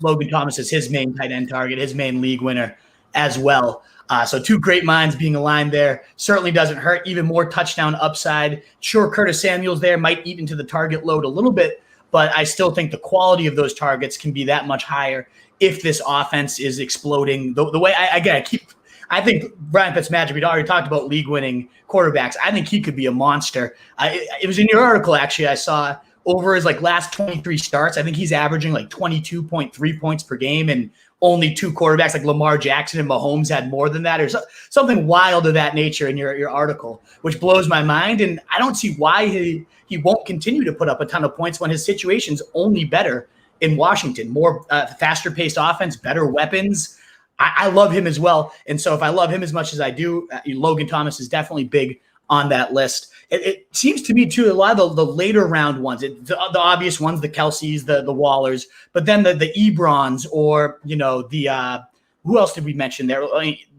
Logan Thomas as his main tight end target, his main league winner as well. So 2 great minds being aligned there. Certainly doesn't hurt. Even more touchdown upside. Sure, Curtis Samuel's there, might eat into the target load a little bit, but I still think the quality of those targets can be that much higher if this offense is exploding. The way I think Brian Fitzmagic, we'd already talked about league-winning quarterbacks. I think he could be a monster. It was in your article, actually, I saw over his last 23 starts. I think he's averaging 22.3 points per game, and only 2 quarterbacks like Lamar Jackson and Mahomes had more than that, or something wild of that nature in your article, which blows my mind. And I don't see why he won't continue to put up a ton of points when his situation's only better in Washington. More faster-paced offense, better weapons. I love him as well. And so if I love him as much as I do, Logan Thomas is definitely big on that list. It seems to me, too, a lot of the later round ones, the obvious ones, the Kelce's, the Wallers, but then the Ebrons or, who else did we mention there?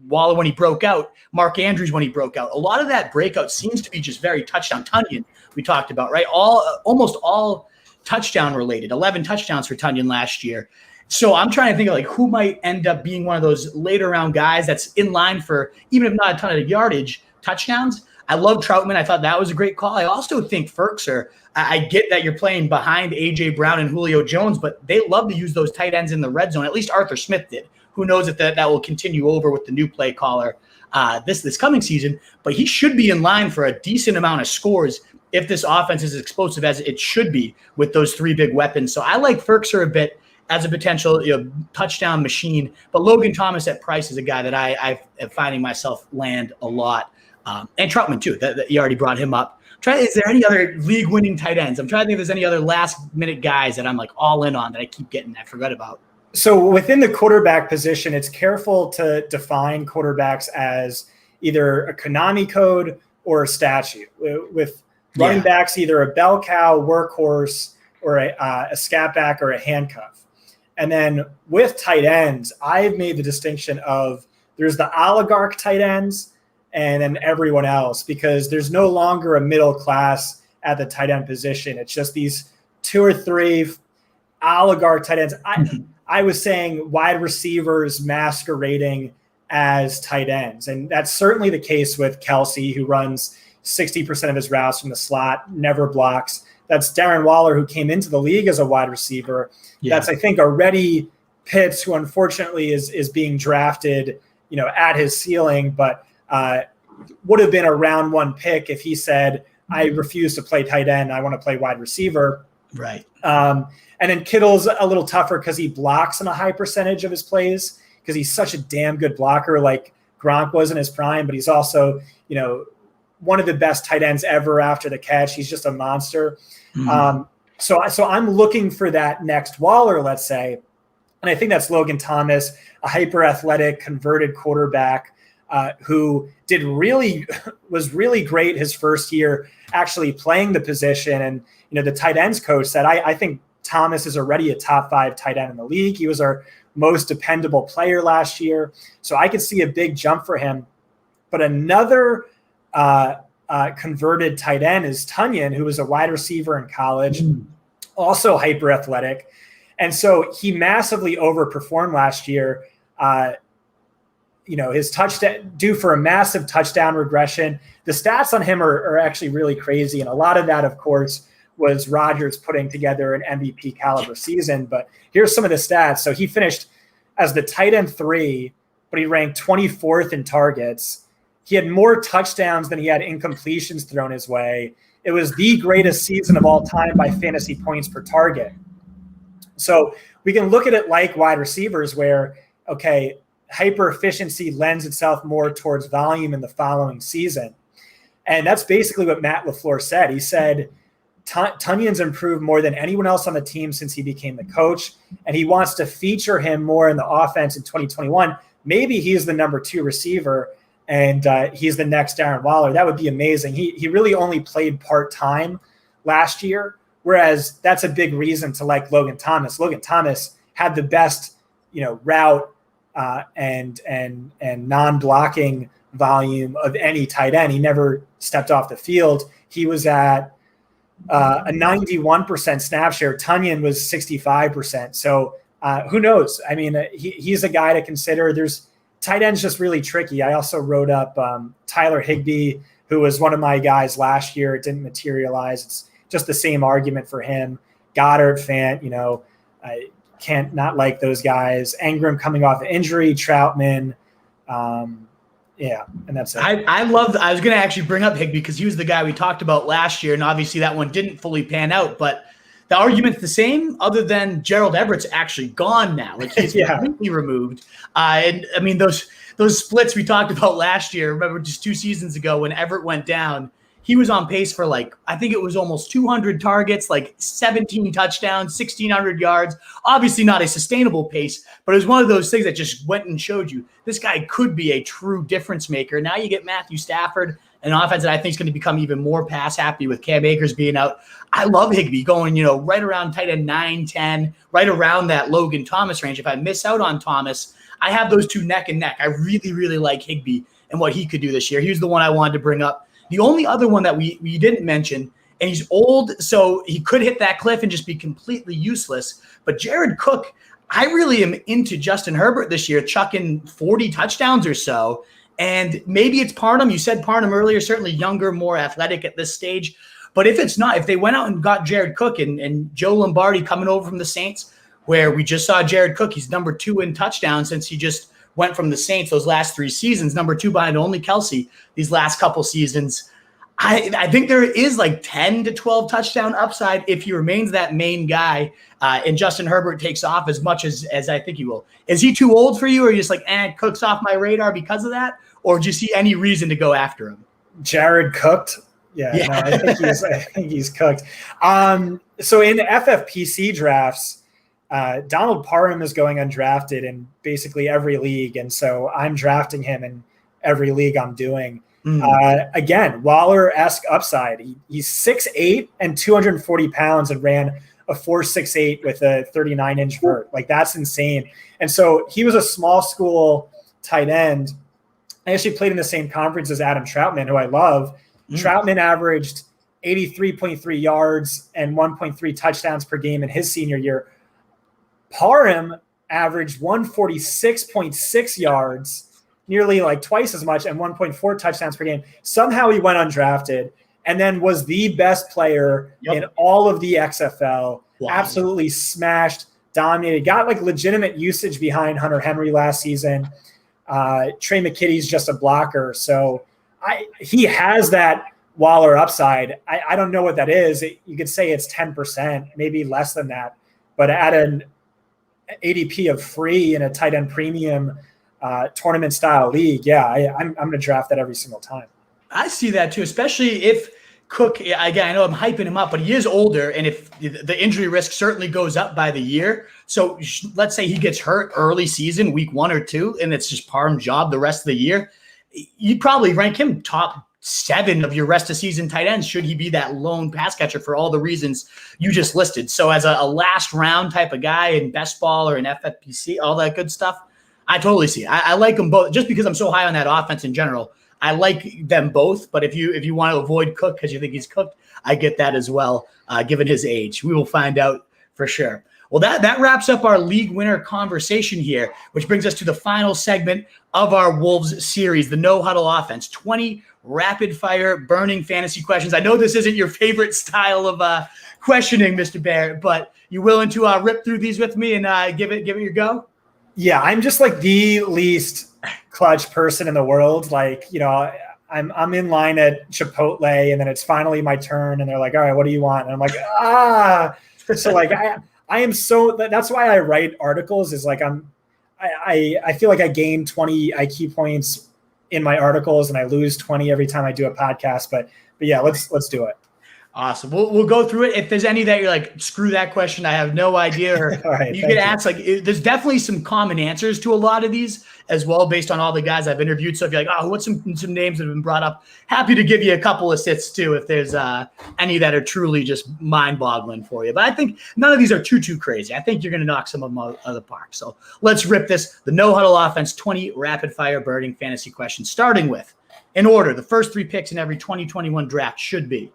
Waller when he broke out, Mark Andrews when he broke out. A lot of that breakout seems to be just very touchdown. Tunyon, we talked about, right? Almost all touchdown related, 11 touchdowns for Tunyon last year. So I'm trying to think of who might end up being one of those later round guys that's in line for, even if not a ton of yardage, touchdowns. I love Troutman. I thought that was a great call. I also think Ferkser, I get that you're playing behind A.J. Brown and Julio Jones, but they love to use those tight ends in the red zone. At least Arthur Smith did. Who knows if that will continue over with the new play caller this coming season. But he should be in line for a decent amount of scores if this offense is as explosive as it should be with those 3 big weapons. So I like Ferkser a bit as a potential touchdown machine. But Logan Thomas at price is a guy that I am finding myself land a lot. And Troutman, too. That you already brought him up. Is there any other league-winning tight ends? I'm trying to think if there's any other last-minute guys that I'm all in on that I keep getting I forgot about. So within the quarterback position, it's careful to define quarterbacks as either a Konami code or a statue. With running backs, either a bell cow, workhorse, or a scat back or a handcuff. And then with tight ends, I've made the distinction of there's the oligarch tight ends and then everyone else, because there's no longer a middle class at the tight end position. It's just these 2 or 3 oligarch tight ends. I was saying wide receivers masquerading as tight ends. And that's certainly the case with Kelce, who runs 60% of his routes from the slot, never blocks. That's Darren Waller, who came into the league as a wide receiver. Yeah. That's, I think, already Pitts, who unfortunately is being drafted, at his ceiling, but would have been a round 1 pick if he said, I refuse to play tight end. I want to play wide receiver. Right. And then Kittle's a little tougher because he blocks in a high percentage of his plays because he's such a damn good blocker, like Gronk was in his prime, but he's also, one of the best tight ends ever after the catch. He's just a monster. Mm-hmm. So I'm looking for that next Waller, let's say. And I think that's Logan Thomas, a hyper athletic converted quarterback who was really great his first year actually playing the position. And, the tight ends coach said, I think Thomas is already a top 5 tight end in the league. He was our most dependable player last year. So I could see a big jump for him. But another converted tight end is Tunyon, who was a wide receiver in college, also hyper athletic. And so he massively overperformed last year. His touchdown due for a massive touchdown regression. The stats on him are actually really crazy. And a lot of that, of course, was Rodgers putting together an MVP caliber season. But here's some of the stats. So he finished as the tight end 3, but he ranked 24th in targets. He had more touchdowns than he had incompletions thrown his way. It was the greatest season of all time by fantasy points per target. So we can look at it like wide receivers where, okay, hyper efficiency lends itself more towards volume in the following season. And that's basically what Matt LaFleur said. He said, Tunyon's improved more than anyone else on the team since he became the coach, and he wants to feature him more in the offense in 2021. Maybe he's the number 2 receiver, and he's the next Darren Waller. That would be amazing. He really only played part-time last year, whereas that's a big reason to like Logan Thomas. Logan Thomas had the best, route and non-blocking volume of any tight end. He never stepped off the field. He was at a 91% snap share. Tunyon was 65%. So who knows? I mean, he's a guy to consider. There's tight end's just really tricky. I also wrote up Tyler Higbee, who was one of my guys last year. It didn't materialize. It's just the same argument for him. Goddard, Fant, I can't not like those guys. Engram coming off an injury, Troutman. Yeah, and that's it. I was going to actually bring up Higbee because he was the guy we talked about last year, and obviously that one didn't fully pan out. But the argument's the same, other than Gerald Everett's actually gone now. Like he's completely removed. And I mean those splits we talked about last year. Remember, just 2 seasons ago when Everett went down, he was on pace for I think it was almost 200 targets, 17 touchdowns, 1,600 yards. Obviously not a sustainable pace, but it was one of those things that just went and showed you this guy could be a true difference maker. Now you get Matthew Stafford, an offense that I think is going to become even more pass happy with Cam Akers being out. I love Higbee going, right around tight end 9, 10, right around that Logan Thomas range. If I miss out on Thomas, I have those two neck and neck. I really, really like Higbee and what he could do this year. He was the one I wanted to bring up. The only other one that we didn't mention, and he's old, so he could hit that cliff and just be completely useless, but Jared Cook, I really am into Justin Herbert this year, chucking 40 touchdowns or so, and maybe it's Parham. You said Parham earlier, certainly younger, more athletic at this stage, but if it's not, if they went out and got Jared Cook and Joe Lombardi coming over from the Saints, where we just saw Jared Cook, he's number 2 in touchdowns since he just went from the Saints those last 3 seasons, number 2 behind only Kelsey these last couple seasons. I think there is 10 to 12 touchdown upside if he remains that main guy and Justin Herbert takes off as much as I think he will. Is he too old for you, or are you just Cook's off my radar because of that? Or do you see any reason to go after him? Jared cooked? Yeah. No, I think he's cooked. So in FFPC drafts, Donald Parham is going undrafted in basically every league. And so I'm drafting him in every league I'm doing. Again, Waller-esque upside. He's 6'8" and 240 pounds and ran a 4.68 with a 39-inch vert. That's insane. And so he was a small school tight end. I actually played in the same conference as Adam Troutman, who I love. Troutman averaged 83.3 yards and 1.3 touchdowns per game in his senior year. Parham averaged 146.6 yards, nearly twice as much, and 1.4 touchdowns per game. Somehow he went undrafted and then was the best player in all of the XFL. Wow. Absolutely smashed, dominated, got legitimate usage behind Hunter Henry last season. Trey McKitty's just a blocker. So he has that Waller upside. I don't know what that is. You could say it's 10%, maybe less than that. But at an ADP of free in a tight end premium tournament style league, I'm going to draft that every single time. I see that too, especially if Cook, again, I know I'm hyping him up, but he is older, and if the injury risk certainly goes up by the year. So let's say he gets hurt early season, week 1 or 2, and it's just Parham's job the rest of the year. You'd probably rank him top 7 of your rest of season tight ends should he be that lone pass catcher for all the reasons you just listed. So as a last round type of guy in best ball or in FFPC, all that good stuff, I totally see it. I like them both just because I'm so high on that offense in general. I like them both, but if you want to avoid Cook because you think he's cooked, I get that as well, given his age. We will find out for sure. Well, that wraps up our league winner conversation here, which brings us to the final segment of our Wolves series, the No Huddle Offense. 20 rapid-fire burning fantasy questions. I know this isn't your favorite style of questioning, Mr. Barrett, but you willing to rip through these with me and give it your go? Yeah, I'm just like the least clutch person in the world. Like, I'm in line at Chipotle, and then it's finally my turn, and they're like, "All right, what do you want?" And I'm like, So like I am so that's why I write articles. Is like I feel like I gain 20 IQ points in my articles, and I lose 20 every time I do a podcast. But yeah, let's do it. Awesome. We'll go through it. If there's any that you're like, screw that question, I have no idea, or right, you get asked, there's definitely some common answers to a lot of these as well, based on all the guys I've interviewed. So if you're like, oh, what's some names that have been brought up? Happy to give you a couple of sits too, if there's any that are truly just mind-boggling for you. But I think none of these are too crazy. I think you're going to knock some of them out of the park. So let's rip this. The No Huddle Offense 20 rapid-fire burning fantasy questions, starting with, in order, the first 3 picks in every 2021 draft should be.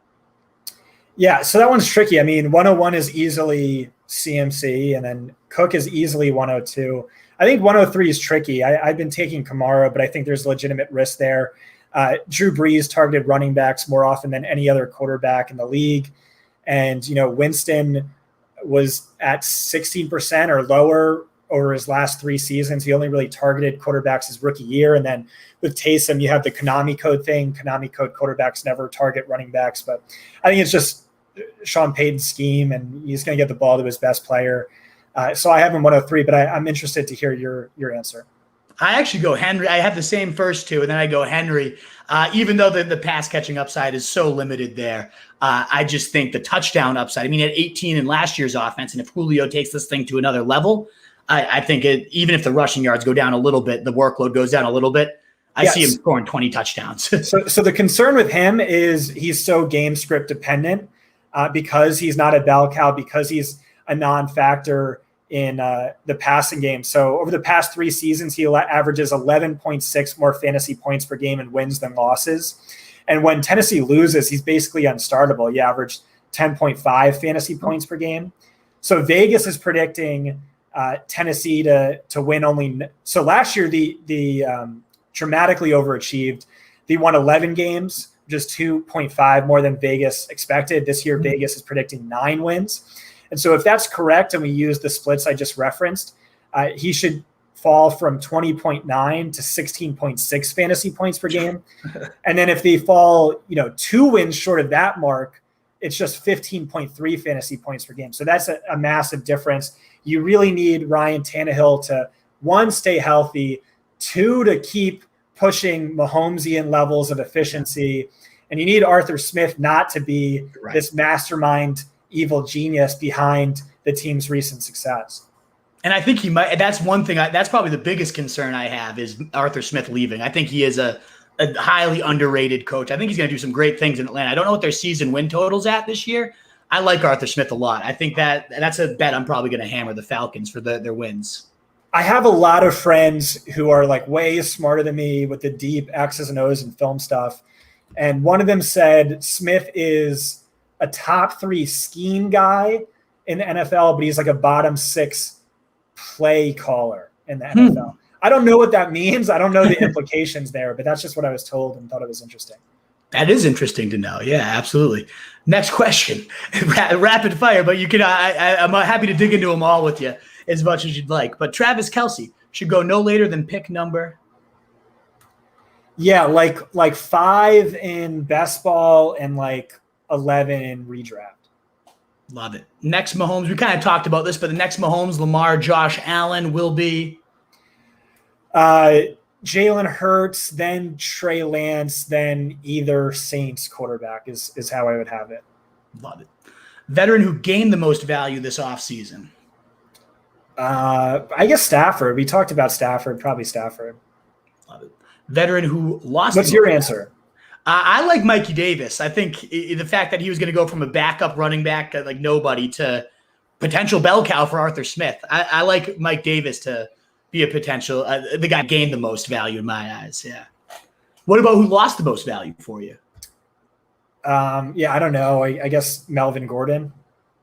Yeah, so that one's tricky. I mean, 101 is easily CMC, and then Cook is easily 102. I think 103 is tricky. I've been taking Kamara, but I think there's legitimate risk there. Drew Brees targeted running backs more often than any other quarterback in the league. And, Winston was at 16% or lower over his last 3 seasons. He only really targeted quarterbacks his rookie year. And then with Taysom, you have the Konami code thing. Konami code quarterbacks never target running backs. But I think it's just Sean Payton's scheme, and he's going to get the ball to his best player. So I have him 103, but I'm interested to hear your answer. I actually go Henry. I have the same first 2, and then I go Henry. Even though the pass catching upside is so limited there, I just think the touchdown upside. I mean, at 18 in last year's offense, and if Julio takes this thing to another level, I think even if the rushing yards go down a little bit, the workload goes down a little bit. I see him scoring 20 touchdowns. So the concern with him is he's so game script dependent. Because he's not a bell cow, because he's a non-factor in the passing game. So over the past 3 seasons, he averages 11.6 more fantasy points per game in wins than losses. And when Tennessee loses, he's basically unstartable. He averaged 10.5 fantasy points per game. So Vegas is predicting Tennessee to win only. So last year, the dramatically overachieved. They won 11 games. Just 2.5 more than Vegas expected. This year, Vegas is predicting 9 wins. And so if that's correct, and we use the splits I just referenced, he should fall from 20.9 to 16.6 fantasy points per game. And then if they fall, 2 wins short of that mark, it's just 15.3 fantasy points per game. So that's a massive difference. You really need Ryan Tannehill to, 1, stay healthy, 2, to keep pushing Mahomesian levels of efficiency. And you need Arthur Smith not to be this mastermind evil genius behind the team's recent success. And I think he might. That's one thing. That's probably the biggest concern I have is Arthur Smith leaving. I think he is a highly underrated coach. I think he's going to do some great things in Atlanta. I don't know what their season win total's at this year. I like Arthur Smith a lot. I think that's a bet I'm probably going to hammer the Falcons for their wins. I have a lot of friends who are like way smarter than me with the deep X's and O's and film stuff. And one of them said Smith is a top 3 scheme guy in the NFL, but he's like a bottom 6 play caller in the NFL. I don't know what that means. I don't know the implications there, but that's just what I was told and thought it was interesting. That is interesting to know. Yeah, absolutely. Next question, rapid fire, but you can. I'm happy to dig into them all with you as much as you'd like. But Travis Kelce should go no later than pick number. Yeah, like 5 in best ball and like 11 in redraft. Love it. Next Mahomes, we kind of talked about this, but the next Mahomes, Lamar, Josh Allen will be Jalen Hurts, then Trey Lance, then either Saints quarterback is how I would have it. Love it. Veteran who gained the most value this offseason. I guess Stafford. We talked about Stafford, probably Stafford. Love it. Veteran who lost. What's your answer? I like Mikey Davis. I think the fact that he was going to go from a backup running back, like nobody, to potential bell cow for Arthur Smith. I like Mike Davis to be a potential. The guy gained the most value in my eyes. Yeah. What about who lost the most value for you? Yeah, I don't know. I guess Melvin Gordon.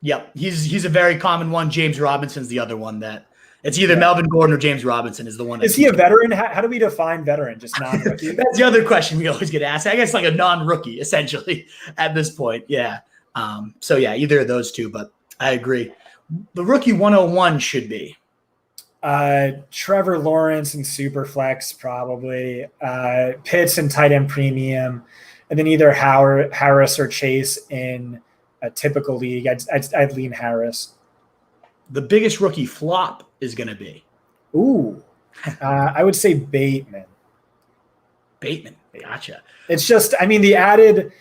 Yep, he's a very common one. James Robinson's the other one that it's either Melvin Gordon or James Robinson is the one. Is he a veteran? How do we define veteran? Just non-rookie? That's the other question we always get asked. I guess like a non-rookie essentially at this point. Yeah. So yeah, either of those two, but I agree. The rookie 101 should be Trevor Lawrence and Superflex probably, Pitts and tight end premium, and then either Harris or Chase in a typical league. I'd lean Harris. The biggest rookie flop is going to be? Ooh, I would say Bateman. Bateman, gotcha. It's just, I mean, the added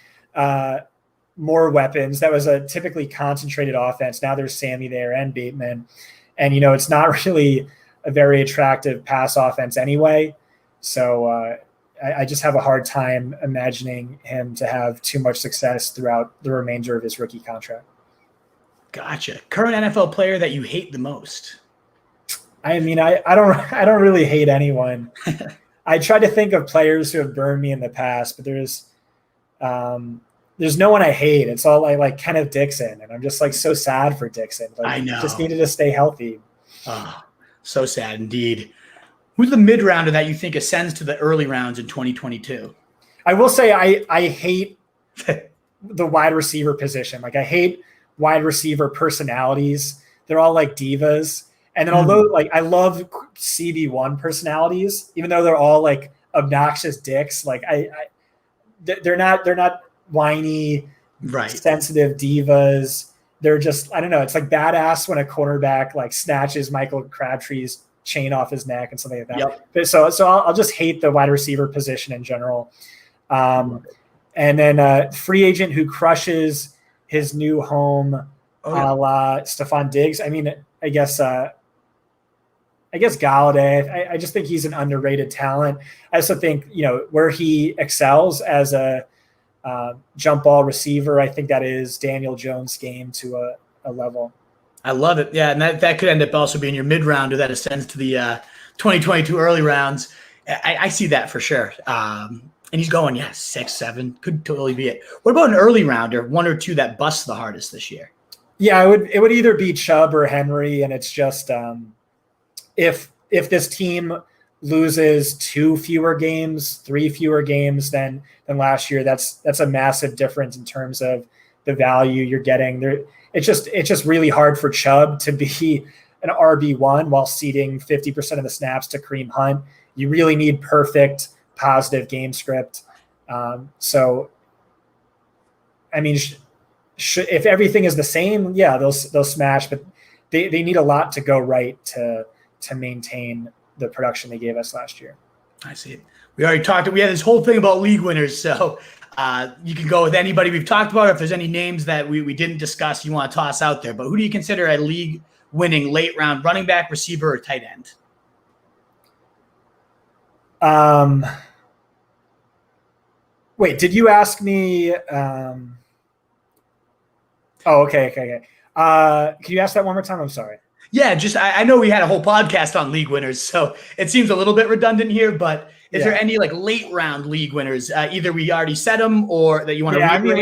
more weapons. That was a typically concentrated offense. Now there's Sammy there and Bateman. And, it's not really a very attractive pass offense anyway. So I just have a hard time imagining him to have too much success throughout the remainder of his rookie contract. Gotcha. Current NFL player that you hate the most? I mean, I don't really hate anyone. I try to think of players who have burned me in the past, but there's no one I hate. It's all like Kenneth Dixon, and I'm just like so sad for Dixon. Like, I know. He just needed to stay healthy. Oh, so sad indeed. Who's the mid-rounder that you think ascends to the early rounds in 2022? I will say I hate the wide receiver position. Like I hate wide receiver personalities. They're all like divas. And then although like I love CB1 personalities, even though they're all like obnoxious dicks, like they're not whiny, right, sensitive divas. They're just, I don't know. It's like badass when a cornerback like snatches Michael Crabtree's chain off his neck and something like that. Yep. But so I'll just hate the wide receiver position in general. And then free agent who crushes his new home, a la Stephon Diggs. I mean, I guess Galladay. I just think he's an underrated talent. I also think, where he excels as a jump ball receiver, I think that is Daniel Jones' game to a level. I love it. Yeah, and that could end up also being your mid-rounder that ascends to the 2022 early rounds. I see that for sure. And he's going, 6, 7, could totally be it. What about an early rounder, one or two that busts the hardest this year? Yeah, it would either be Chubb or Henry, and it's just if this team loses 2 fewer games, 3 fewer games than last year, that's a massive difference in terms of the value you're getting. There, it's just really hard for Chubb to be an RB1 while ceding 50% of the snaps to Kareem Hunt. You really need perfect, positive game script. So, I mean, if everything is the same, they'll smash, but they need a lot to go right to maintain the production they gave us last year. I see it. We already talked. We had this whole thing about league winners, so you can go with anybody we've talked about. If there's any names that we didn't discuss, you want to toss out there. But who do you consider a league-winning late-round running back, receiver, or tight end? Wait, did you ask me? Okay. Can you ask that one more time? I'm sorry. Yeah, just I know we had a whole podcast on league winners, so it seems a little bit redundant here. But is there any like late round league winners? Either we already said them, or that you want to? Yeah, I mean,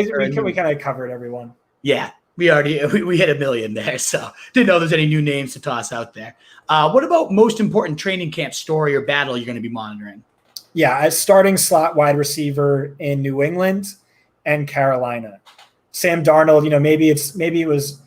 we kind of covered everyone. Yeah, we hit a million there, so didn't know there's any new names to toss out there. What about most important training camp story or battle you're going to be monitoring? Yeah, a starting slot wide receiver in New England and Carolina. Sam Darnold, maybe it was.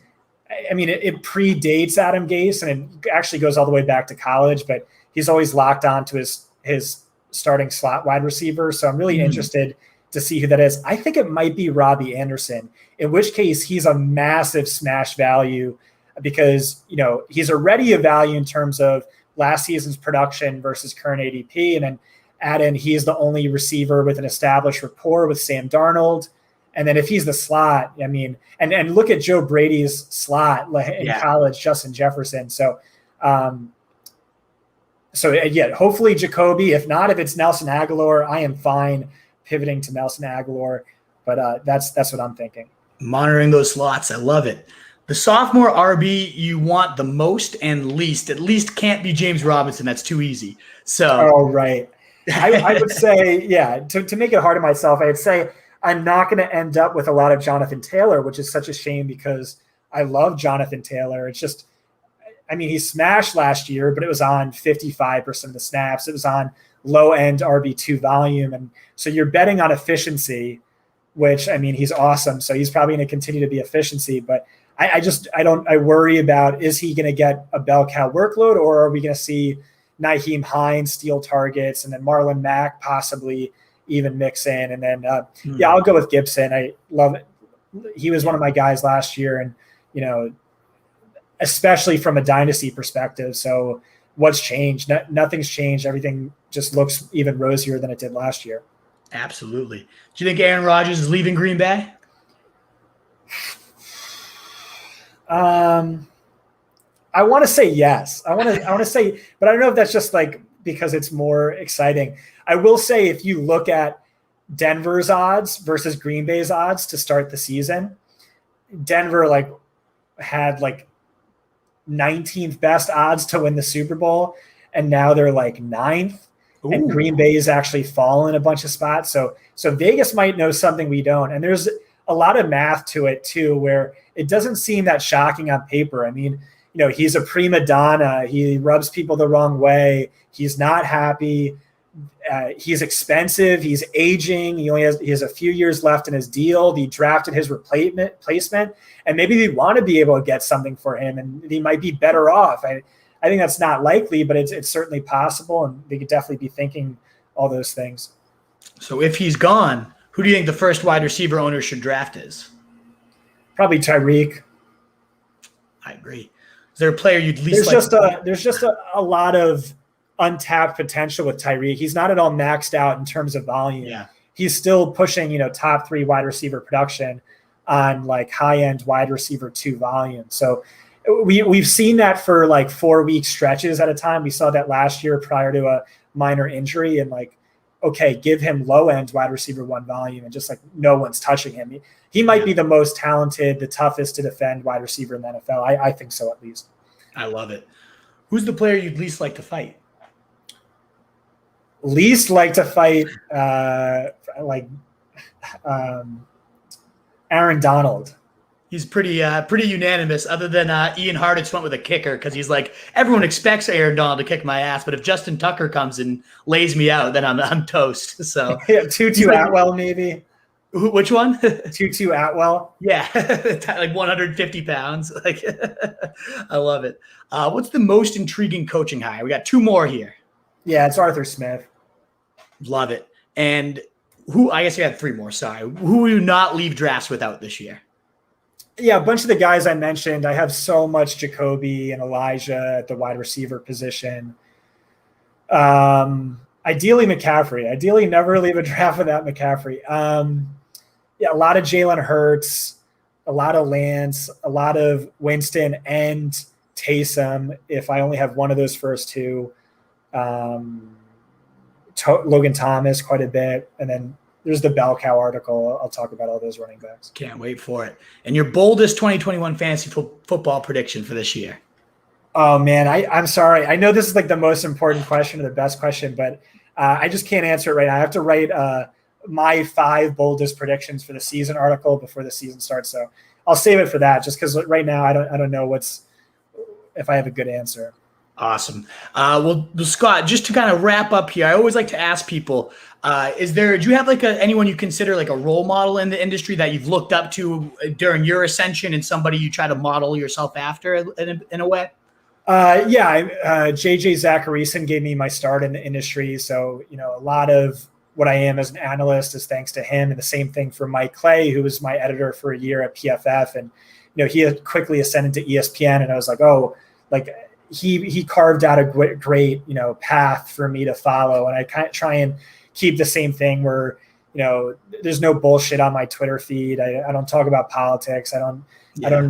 I mean, it predates Adam Gase, and it actually goes all the way back to college, but he's always locked on to his starting slot wide receiver. So I'm really interested to see who that is. I think it might be Robbie Anderson, in which case he's a massive smash value because, he's already a value in terms of last season's production versus current ADP. And then add in, he is the only receiver with an established rapport with Sam Darnold. And then if he's the slot, I mean, and look at Joe Brady's slot in college, Justin Jefferson. So, hopefully Jacoby. If not, if it's Nelson Aguilar, I am fine pivoting to Nelson Aguilar. But that's what I'm thinking. Monitoring those slots, I love it. The sophomore RB you want the most and least, at least can't be James Robinson. That's too easy. So, right. I would say, yeah, to make it hard on myself, I'd say I'm not going to end up with a lot of Jonathan Taylor, which is such a shame because I love Jonathan Taylor. It's just, I mean, he smashed last year, but it was on 55% of the snaps. It was on low-end RB2 volume. And so you're betting on efficiency, which, I mean, he's awesome. So he's probably going to continue to be efficiency. But I worry about, is he going to get a bell cow workload, or are we going to see Nyheim Hines steal targets and then Marlon Mack possibly even mix in? And then, yeah, I'll go with Gibson. I love it. He was one of my guys last year, and, you know, especially from a dynasty perspective. So what's changed? Nothing's changed. Everything just looks even rosier than it did last year. Absolutely. Do you think Aaron Rodgers is leaving Green Bay? I want to say yes. I want to say, but I don't know if that's just like because it's more exciting. I will say, if you look at Denver's odds versus Green Bay's odds to start the season, Denver had 19th best odds to win the Super Bowl, and now they're 9th. Ooh. And Green Bay's actually fallen a bunch of spots. So Vegas might know something we don't. And there's a lot of math to it too, where it doesn't seem that shocking on paper. I mean, you know, he's a prima donna. He rubs people the wrong way. He's not happy. He's expensive. He's aging. He has a few years left in his deal. He drafted his replacement, and maybe they want to be able to get something for him, and he might be better off. I think that's not likely, but it's certainly possible, and they could definitely be thinking all those things. So if he's gone, who do you think the first wide receiver owner should draft is? Probably Tyreek. I agree. Is there a player you'd least There's just a lot of untapped potential with Tyreek. He's not at all maxed out in terms of volume. Yeah. He's still pushing, you know, top 3 wide receiver production on high-end wide receiver 2 volume. So we've seen that for 4-week stretches at a time. We saw that last year prior to a minor injury, and okay, give him low-end wide receiver 1 volume, and just no one's touching him. He might be the most talented, the toughest to defend wide receiver in the NFL. I think so, at least. I love it. Who's the player you'd least like to fight? Least like to fight, Aaron Donald. He's pretty unanimous, other than Ian Hartitz went with a kicker, because he's everyone expects Aaron Donald to kick my ass, but if Justin Tucker comes and lays me out, then I'm toast. So yeah, Tutu Atwell maybe. Which one? Tutu Atwell. Yeah, 150 pounds. I love it. What's the most intriguing coaching hire? We got 2 more here. Yeah, it's Arthur Smith. Love it. And who? I guess you had 3 more. Sorry. Who will you not leave drafts without this year? Yeah, a bunch of the guys I mentioned. I have so much Jacoby and Elijah at the wide receiver position. Ideally McCaffrey. Ideally never leave a draft without McCaffrey. Yeah, a lot of Jalen Hurts, a lot of Lance, a lot of Winston and Taysom, if I only have one of those first 2. Logan Thomas quite a bit, and then there's the Bell Cow article. I'll talk about all those running backs. Can't wait for it. And your boldest 2021 fantasy football prediction for this year? Oh, man, I'm sorry. I know this is the most important question or the best question, but I just can't answer it right now. I have to write my 5 boldest predictions for the season article before the season starts. So I'll save it for that, just because right now I don't know if I have a good answer. Awesome. Well, Scott, just to kind of wrap up here, I always like to ask people, do you have anyone you consider a role model in the industry that you've looked up to during your ascension, and somebody you try to model yourself after in a way? JJ Zacharyson gave me my start in the industry. So, you know, a lot of what I am as an analyst is thanks to him, and the same thing for Mike Clay, who was my editor for a year at PFF. And, you know, he had quickly ascended to ESPN, and I was he carved out a great, you know, path for me to follow. And I kind of try and keep the same thing where, you know, there's no bullshit on my Twitter feed. I don't talk about politics. I don't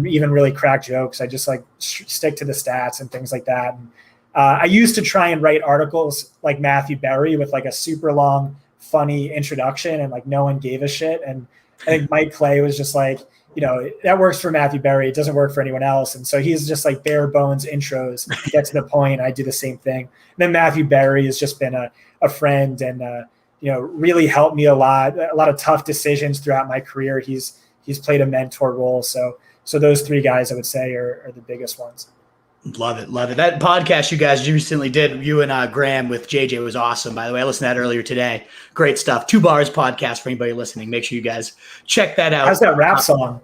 even really crack jokes. I just stick to the stats and things like that. And I used to try and write articles like Matthew Berry with a super long, funny introduction, and no one gave a shit. And I think Mike Clay was just that works for Matthew Berry. It doesn't work for anyone else. And so he's just like bare bones intros, get to the point. I do the same thing. And then Matthew Berry has just been a friend and, really helped me a lot of tough decisions throughout my career. He's played a mentor role. So those three guys I would say are the biggest ones. Love it. Love it. That podcast you guys recently did, you and Graham with JJ, was awesome, by the way. I listened to that earlier today. Great stuff. 2 Bars podcast for anybody listening. Make sure you guys check that out. How's that rap song?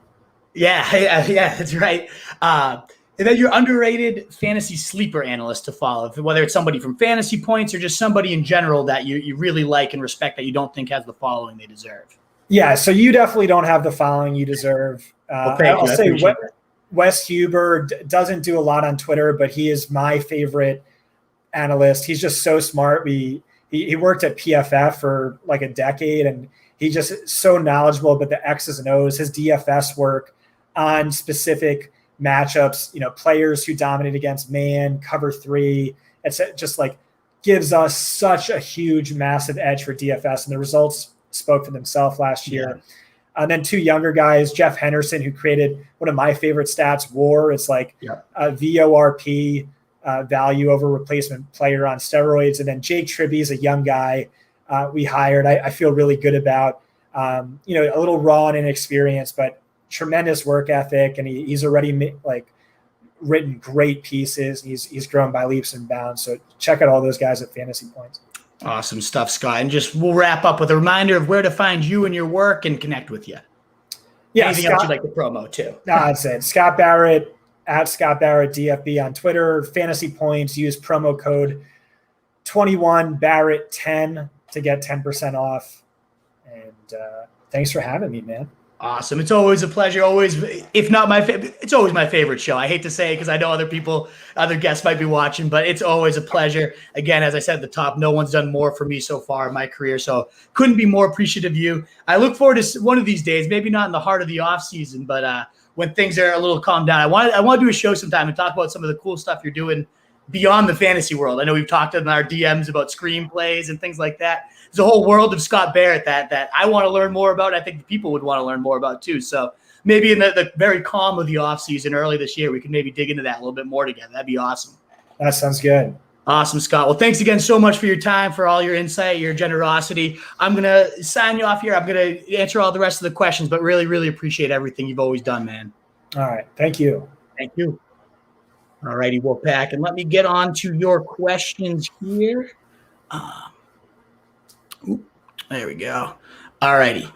Yeah, that's right. And then your underrated fantasy sleeper analyst to follow, whether it's somebody from Fantasy Points or just somebody in general that you really like and respect that you don't think has the following they deserve. Yeah, so you definitely don't have the following you deserve. I'll say Wes Huber doesn't do a lot on Twitter, but he is my favorite analyst. He's just so smart. He worked at PFF for like a decade, and he's just so knowledgeable about the X's and O's. His DFS work on specific matchups, players who dominate against man, cover 3. It's just like gives us such a huge, massive edge for DFS, and the results spoke for themselves last year. Yeah. And then 2 younger guys, Jeff Henderson, who created one of my favorite stats, WAR. It's like a VORP, value over replacement player on steroids. And then Jake Tribby is a young guy we hired. I feel really good about, a little raw and inexperienced, but tremendous work ethic. And he's already written great pieces. He's grown by leaps and bounds. So check out all those guys at Fantasy Points. Awesome stuff, Scott. And we'll wrap up with a reminder of where to find you and your work and connect with you. Yeah, anything else you'd like to promo too? No, that's it. Scott Barrett, at Scott Barrett DFB on Twitter. Fantasy Points, use promo code 21Barrett10 to get 10% off. And thanks for having me, man. Awesome. It's always a pleasure. Always, if not my favorite, it's always my favorite show. I hate to say it because I know other guests might be watching, but it's always a pleasure. Again, as I said at the top, no one's done more for me so far in my career, so couldn't be more appreciative of you. I look forward to one of these days, maybe not in the heart of the off season, but when things are a little calmed down, I want to do a show sometime and talk about some of the cool stuff you're doing beyond the fantasy world. I know we've talked in our DMs about screenplays and things like that. There's a whole world of Scott Barrett that I want to learn more about. I think the people would want to learn more about too. So maybe in the very calm of the off season early this year, we can maybe dig into that a little bit more together. That'd be awesome. That sounds good. Awesome, Scott. Well, thanks again so much for your time, for all your insight, your generosity. I'm going to sign you off here. I'm going to answer all the rest of the questions, but really, really appreciate everything you've always done, man. All right. Thank you. Thank you. All righty, Wolfpack. And let me get on to your questions here. There we go. All righty.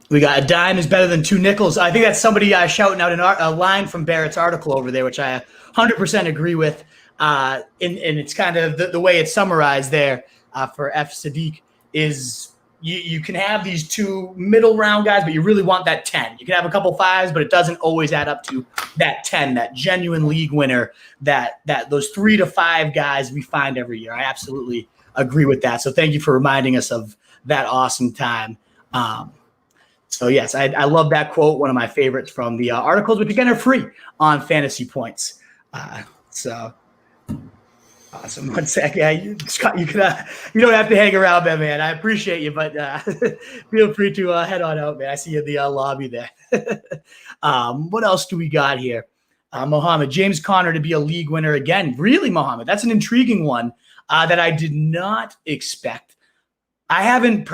We got a dime is better than 2 nickels. I think that's somebody shouting out a line from Barrett's article over there, which I 100% agree with. And it's kind of the way it's summarized there for F. Sadiq is you can have these 2 middle round guys, but you really want that 10. You can have a couple 5s, but it doesn't always add up to that 10, that genuine league winner, that those 3 to 5 guys we find every year. I absolutely agree with that. So thank you for reminding us of that awesome time. So yes, I love that quote. One of my favorites from the articles, which again are free on Fantasy Points. So awesome. 1 sec. Yeah, Scott, you don't have to hang around, man. I appreciate you, but feel free to head on out, man. I see you in the lobby there. What else do we got here? Mohammed, James Conner to be a league winner again. Really, Mohammed? That's an intriguing one that I did not expect. I haven't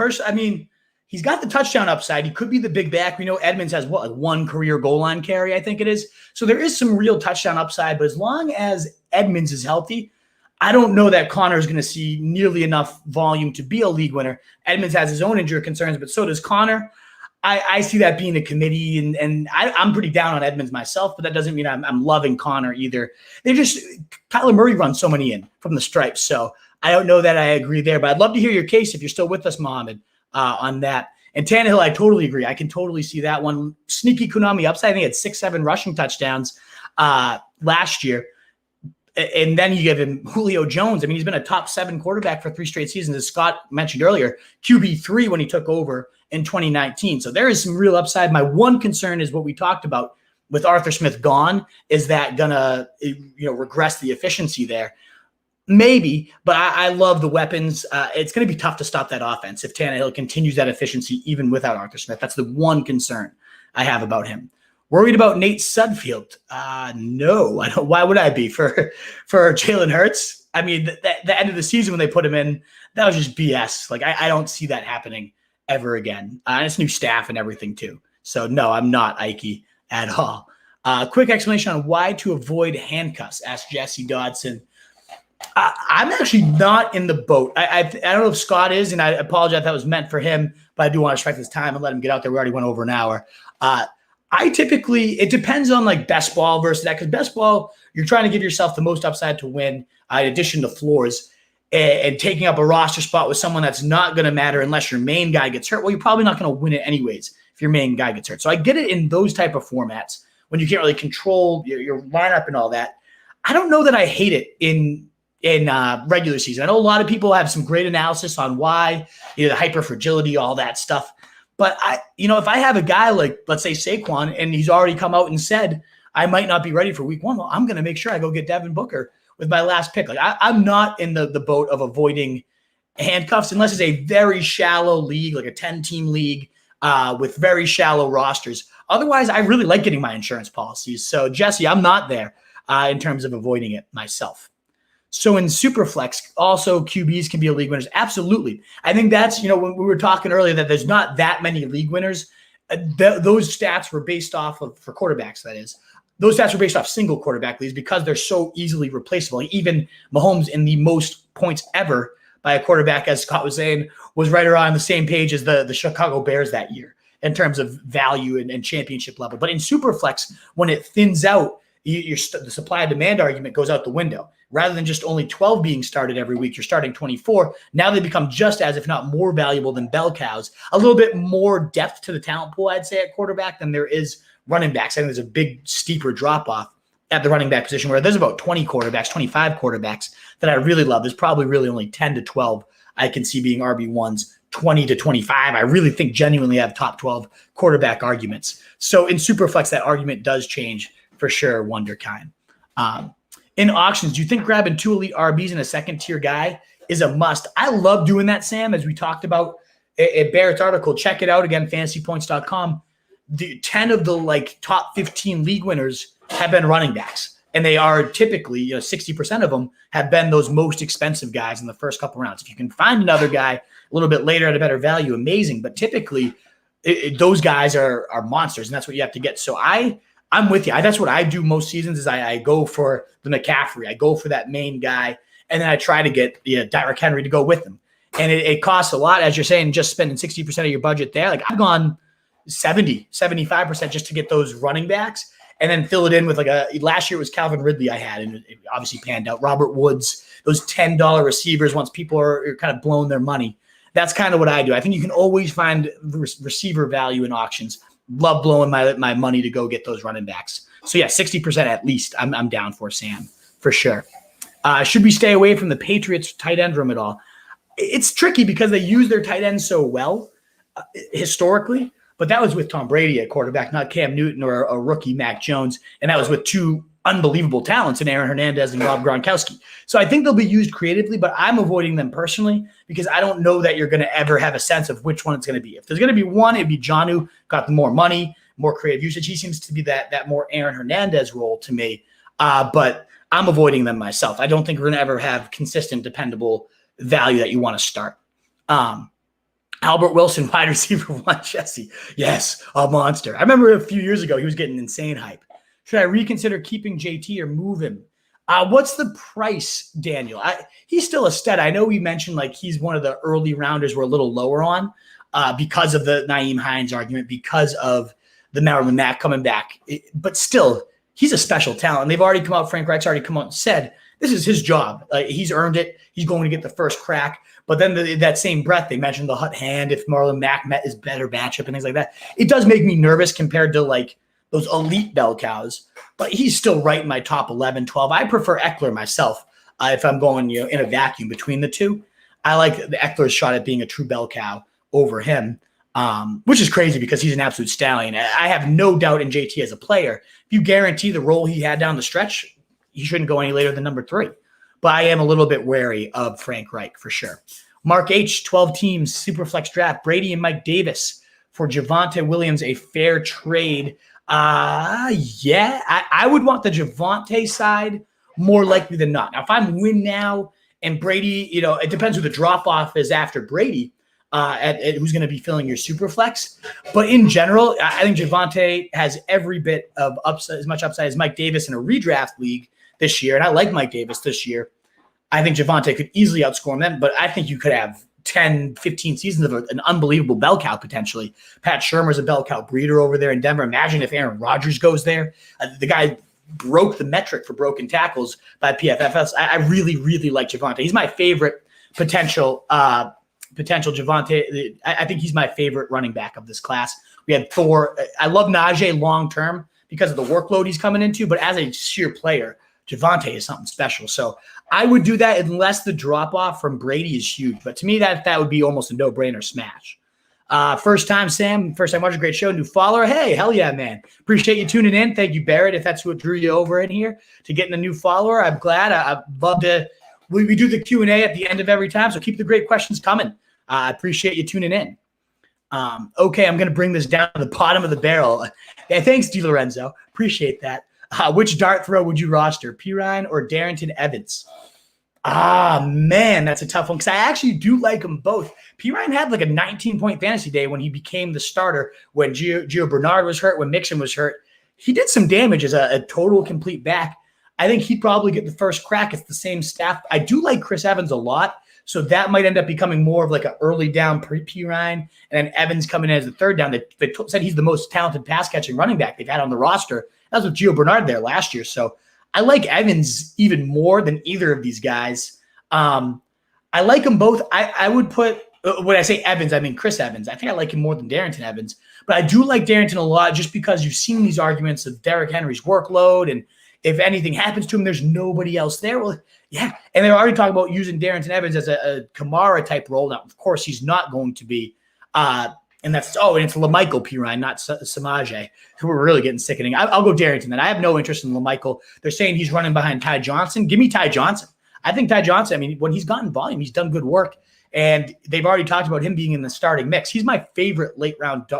he's got the touchdown upside. He could be the big back. We know Edmonds has like 1 career goal line carry, I think it is. So there is some real touchdown upside, but as long as Edmonds is healthy, I don't know that Connor is going to see nearly enough volume to be a league winner. Edmonds has his own injury concerns, but so does Connor. I see that being a committee, and I'm pretty down on Edmonds myself, but that doesn't mean I'm loving Connor either. Kyler Murray runs so many in from the stripes, so I don't know that I agree there, but I'd love to hear your case if you're still with us, Mohammed, on that. And Tannehill, I totally agree. I can totally see that one. Sneaky Konami upside. I think he had 6-7 rushing touchdowns last year. And then you give him Julio Jones. I mean, he's been a top 7 quarterback for 3 straight seasons, as Scott mentioned earlier, QB3 when he took over in 2019. So there is some real upside. My one concern is what we talked about with Arthur Smith gone. Is that gonna regress the efficiency there? Maybe, but I love the weapons. It's going to be tough to stop that offense if Tannehill continues that efficiency even without Arthur Smith. That's the one concern. I have about him. Worried about Nate Sudfeld? No, I don't. Why would I be for Jalen Hurts? I mean, the end of the season when they put him in, that was just BS. Like I don't see that happening ever again. And it's new staff and everything too. So no, I'm not Ike at all. Quick explanation on why to avoid handcuffs, asked Jesse Dodson. I'm actually not in the boat. I don't know if Scott is, and I apologize if that was meant for him, but I do want to respect his time and let him get out there. We already went over an hour. I typically, it depends on like best ball versus that, because best ball, you're trying to give yourself the most upside to win, in addition to floors, and taking up a roster spot with someone that's not going to matter unless your main guy gets hurt. Well, you're probably not going to win it anyways if your main guy gets hurt. So I get it in those type of formats when you can't really control your lineup and all that. I don't know that I hate it in regular season. I know a lot of people have some great analysis on why, the hyperfragility, all that stuff. But if I have a guy like, let's say Saquon, and he's already come out and said, I might not be ready for week 1, well, I'm going to make sure I go get Devin Booker with my last pick. Like I'm not in the boat of avoiding handcuffs unless it's a very shallow league, like a 10-team league with very shallow rosters. Otherwise, I really like getting my insurance policies. So Jesse, I'm not there in terms of avoiding it myself. So in Superflex, also QBs can be a league winners. Absolutely. I think that's, when we were talking earlier that there's not that many league winners, those stats were based off of, for quarterbacks, that is, those stats were based off single quarterback leagues because they're so easily replaceable. Even Mahomes in the most points ever by a quarterback, as Scott was saying, was right around the same page as the Chicago Bears that year in terms of value and championship level. But in Superflex, when it thins out, the supply and demand argument goes out the window. Rather than just only 12 being started every week, you're starting 24. Now they become just as, if not more valuable than bell cows. A little bit more depth to the talent pool, I'd say, at quarterback than there is running backs. I think there's a big, steeper drop-off at the running back position where there's about 20 quarterbacks, 25 quarterbacks that I really love. There's probably really only 10 to 12 I can see being RB1s, 20 to 25. I really think genuinely have top 12 quarterback arguments. So in Superflex, that argument does change for sure, Wonderkind. In auctions, do you think grabbing 2 elite RBs and a second-tier guy is a must? I love doing that, Sam, as we talked about at Barrett's article. Check it out again, fantasypoints.com. 10 of the top 15 league winners have been running backs, and they are typically 60% of them have been those most expensive guys in the first couple rounds. If you can find another guy a little bit later at a better value, amazing. But typically, those guys are monsters, and that's what you have to get. So I'm with you. That's what I do most seasons is I go for the McCaffrey. I go for that main guy, and then I try to get Derrick Henry to go with him. And it costs a lot, as you're saying, just spending 60% of your budget there. Like I've gone 70, 75% just to get those running backs and then fill it in with last year it was Calvin Ridley I had, and it obviously panned out. Robert Woods, those $10 receivers once people are kind of blowing their money. That's kind of what I do. I think you can always find receiver value in auctions. Love blowing my money to go get those running backs. So yeah, 60% at least I'm down for, Sam, for sure. Should we stay away from the Patriots tight end room at all? It's tricky because they use their tight ends so well historically, but that was with Tom Brady at quarterback, not Cam Newton or a rookie Mac Jones. And that was with 2 unbelievable talents in Aaron Hernandez and Rob Gronkowski. So I think they'll be used creatively, but I'm avoiding them personally because I don't know that you're going to ever have a sense of which one it's going to be. If there's going to be one, it'd be Jonnu, got the more money, more creative usage. He seems to be that more Aaron Hernandez role to me, but I'm avoiding them myself. I don't think we're going to ever have consistent, dependable value that you want to start. Albert Wilson, wide receiver 1, Jesse. Yes, a monster. I remember a few years ago, he was getting insane hype. Should I reconsider keeping JT or move him? What's the price, Daniel? He's still a stud. I know we mentioned he's one of the early rounders we're a little lower on because of the Nyheim Hines argument, because of the Marlon Mack coming back. But still, he's a special talent. And they've already come out, Frank Reich's already come out and said, this is his job. He's earned it. He's going to get the first crack. But then that same breath, they mentioned the hot hand if Marlon Mack met his better matchup and things like that. It does make me nervous compared to those elite bell cows, but he's still right in my top 11, 12. I prefer Ekeler myself if I'm going in a vacuum between the two. I like the Eckler's shot at being a true bell cow over him, which is crazy because he's an absolute stallion. I have no doubt in JT as a player. If you guarantee the role he had down the stretch, he shouldn't go any later than number 3. But I am a little bit wary of Frank Reich for sure. Mark H, 12 teams, Superflex draft, Brady and Mike Davis for Javonte Williams a fair trade? Yeah, I would want the Javonte side more likely than not. Now, if I'm win now and Brady, it depends who the drop off is after Brady, at who's going to be filling your super flex. But in general, I think Javonte has every bit of upside, as much upside as Mike Davis in a redraft league this year. And I like Mike Davis this year. I think Javonte could easily outscore them, but I think you could have 10, 15 seasons of an unbelievable bell cow potentially. Pat Shermer's a bell cow breeder over there in Denver. Imagine if Aaron Rodgers goes there. The guy broke the metric for broken tackles by PFF. I really, really like Javonte. He's my favorite potential Javonte. I think he's my favorite running back of this class. We had Thor. I love Najee long term because of the workload he's coming into, but as a sheer player, Javonte is something special. So I would do that unless the drop off from Brady is huge. But to me, that would be almost a no-brainer smash. First time, Sam. First time watching, great show. New follower. Hey, hell yeah, man. Appreciate you tuning in. Thank you, Barrett, if that's what drew you over in here to getting a new follower. I'm glad. I'd love to. We do the Q&A at the end of every time, so keep the great questions coming. I appreciate you tuning in. Okay, I'm going to bring this down to the bottom of the barrel. Yeah, thanks, DiLorenzo. Appreciate that. Which dart throw would you roster, Pirine or Darrington Evans? Man, that's a tough one because I actually do like them both. Pirine had like a 19-point fantasy day when he became the starter, when Gio Bernard was hurt, when Mixon was hurt. He did some damage as a total complete back. I think he'd probably get the first crack. It's the same staff. I do like Chris Evans a lot, so that might end up becoming more of like an early down Pirine, and then Evans coming in as the third down. They said he's the most talented pass-catching running back they've had on the roster. That was with Gio Bernard there last year. So I like Evans even more than either of these guys. I like them both. I would put, when I say Evans, I mean Chris Evans. I think I like him more than Darrington Evans. But I do like Darrington a lot just because you've seen these arguments of Derrick Henry's workload, and if anything happens to him, there's nobody else there. Well, yeah. And they're already talking about using Darrington Evans as a Kamara-type role. Now, of course, he's not going to be and it's LaMichael Pirine, not Samaje, who we're really getting sickening. I'll go Darrington then. I have no interest in LaMichael. They're saying he's running behind Ty Johnson. Give me Ty Johnson. I think Ty Johnson, when he's gotten volume, he's done good work. And they've already talked about him being in the starting mix. He's my favorite late round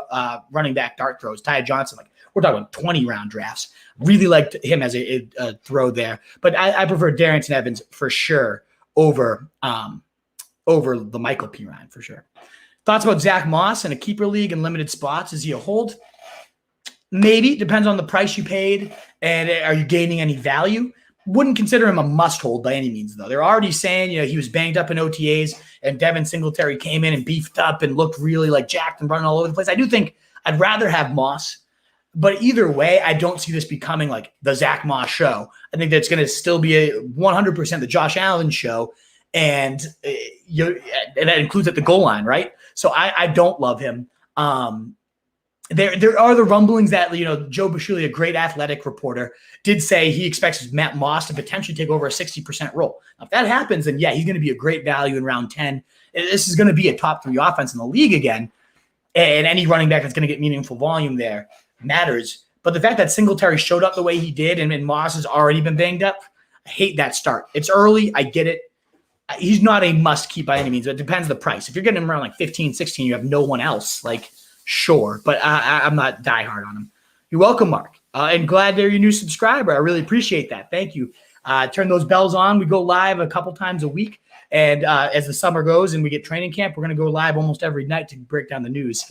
running back dart throws, Ty Johnson. Like, we're talking 20-round drafts. Really liked him as a throw there. But I prefer Darrington Evans for sure over LaMichael Pirine for sure. Thoughts about Zach Moss in a keeper league and limited spots? Is he a hold? Maybe. Depends on the price you paid. And are you gaining any value? Wouldn't consider him a must hold by any means, though. They're already saying, he was banged up in OTAs, and Devin Singletary came in and beefed up and looked really like jacked and running all over the place. I do think I'd rather have Moss. But either way, I don't see this becoming like the Zach Moss show. I think that's going to still be a 100% the Josh Allen show. And that includes at the goal line, right? So I don't love him. There are the rumblings that Joe Busceglia, a great athletic reporter, did say he expects Matt Moss to potentially take over a 60% role. Now, if that happens, then yeah, he's going to be a great value in round 10. This is going to be a top 3 offense in the league again, and any running back that's going to get meaningful volume there matters. But the fact that Singletary showed up the way he did and Moss has already been banged up, I hate that start. It's early. I get it. He's not a must keep by any means, but it depends the price. If you're getting him around like 15, 16, you have no one else, sure. But I'm not diehard on him. You're welcome, Mark. And glad they're your new subscriber. I really appreciate that. Thank you. Turn those bells on. We go live a couple times a week. And as the summer goes and we get training camp, we're going to go live almost every night to break down the news.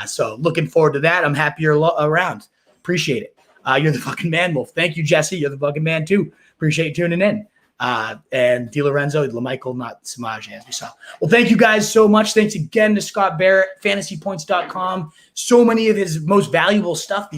So looking forward to that. I'm happy you're around. Appreciate it. You're the fucking man, Wolf. Thank you, Jesse. You're the fucking man, too. Appreciate you tuning in. And DiLorenzo, LaMichael, not Samaj, as we saw. Well, thank you guys so much. Thanks again to Scott Barrett, fantasypoints.com. So many of his most valuable stuff.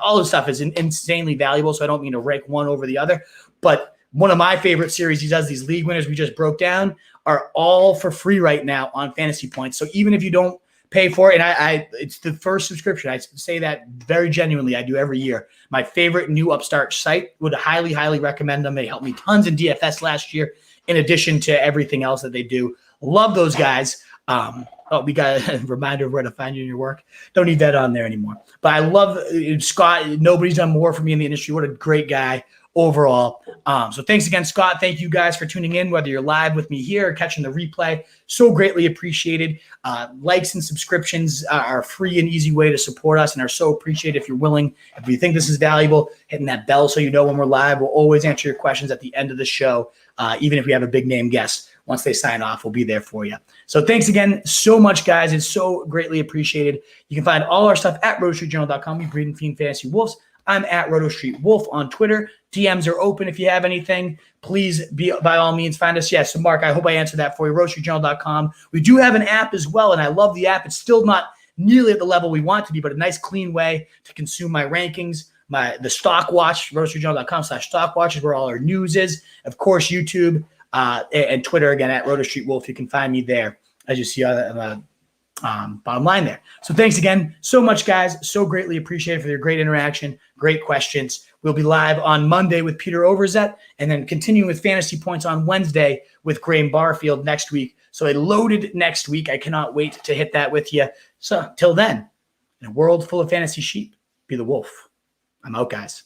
All his stuff is insanely valuable, so I don't mean to rank one over the other. But one of my favorite series he does, these league winners we just broke down, are all for free right now on Fantasy Points. So even if you don't pay for it, and it's the first subscription. I say that very genuinely. I do every year. My favorite new upstart site. Would highly, highly recommend them. They helped me tons in DFS last year, in addition to everything else that they do. Love those guys. We got a reminder of where to find you in your work. Don't need that on there anymore. But I love Scott. Nobody's done more for me in the industry. What a great guy. overall. So thanks again, Scott. Thank you guys for tuning in, whether you're live with me here or catching the replay. So greatly appreciated. Likes and subscriptions are a free and easy way to support us and are so appreciated. If you're willing, if you think this is valuable, hitting that bell so you know when we're live. We'll always answer your questions at the end of the show. Even if we have a big name guest, once they sign off, we'll be there for you. So thanks again so much, guys. It's so greatly appreciated. You can find all our stuff at rotostreetjournal.com. We breed and feed fantasy wolves. I'm at RotoStreetWolf on Twitter. DMs are open. If you have anything, please by all means find us. Yes, so Mark, I hope I answered that for you. RotoStreetJournal.com. We do have an app as well, and I love the app. It's still not nearly at the level we want it to be, but a nice, clean way to consume my rankings. The stock watch, RotoStreetJournal.com/stock watch is where all our news is. Of course, YouTube and Twitter, again, at RotoStreetWolf. You can find me there, as you see on the bottom line there. So thanks again so much, guys. So greatly appreciated for your great interaction, great questions. We'll be live on Monday with Peter Overzet, and then continuing with Fantasy Points on Wednesday with Graham Barfield next week. So a loaded next week. I cannot wait to hit that with you. So till then, in a world full of fantasy sheep, be the wolf. I'm out, guys.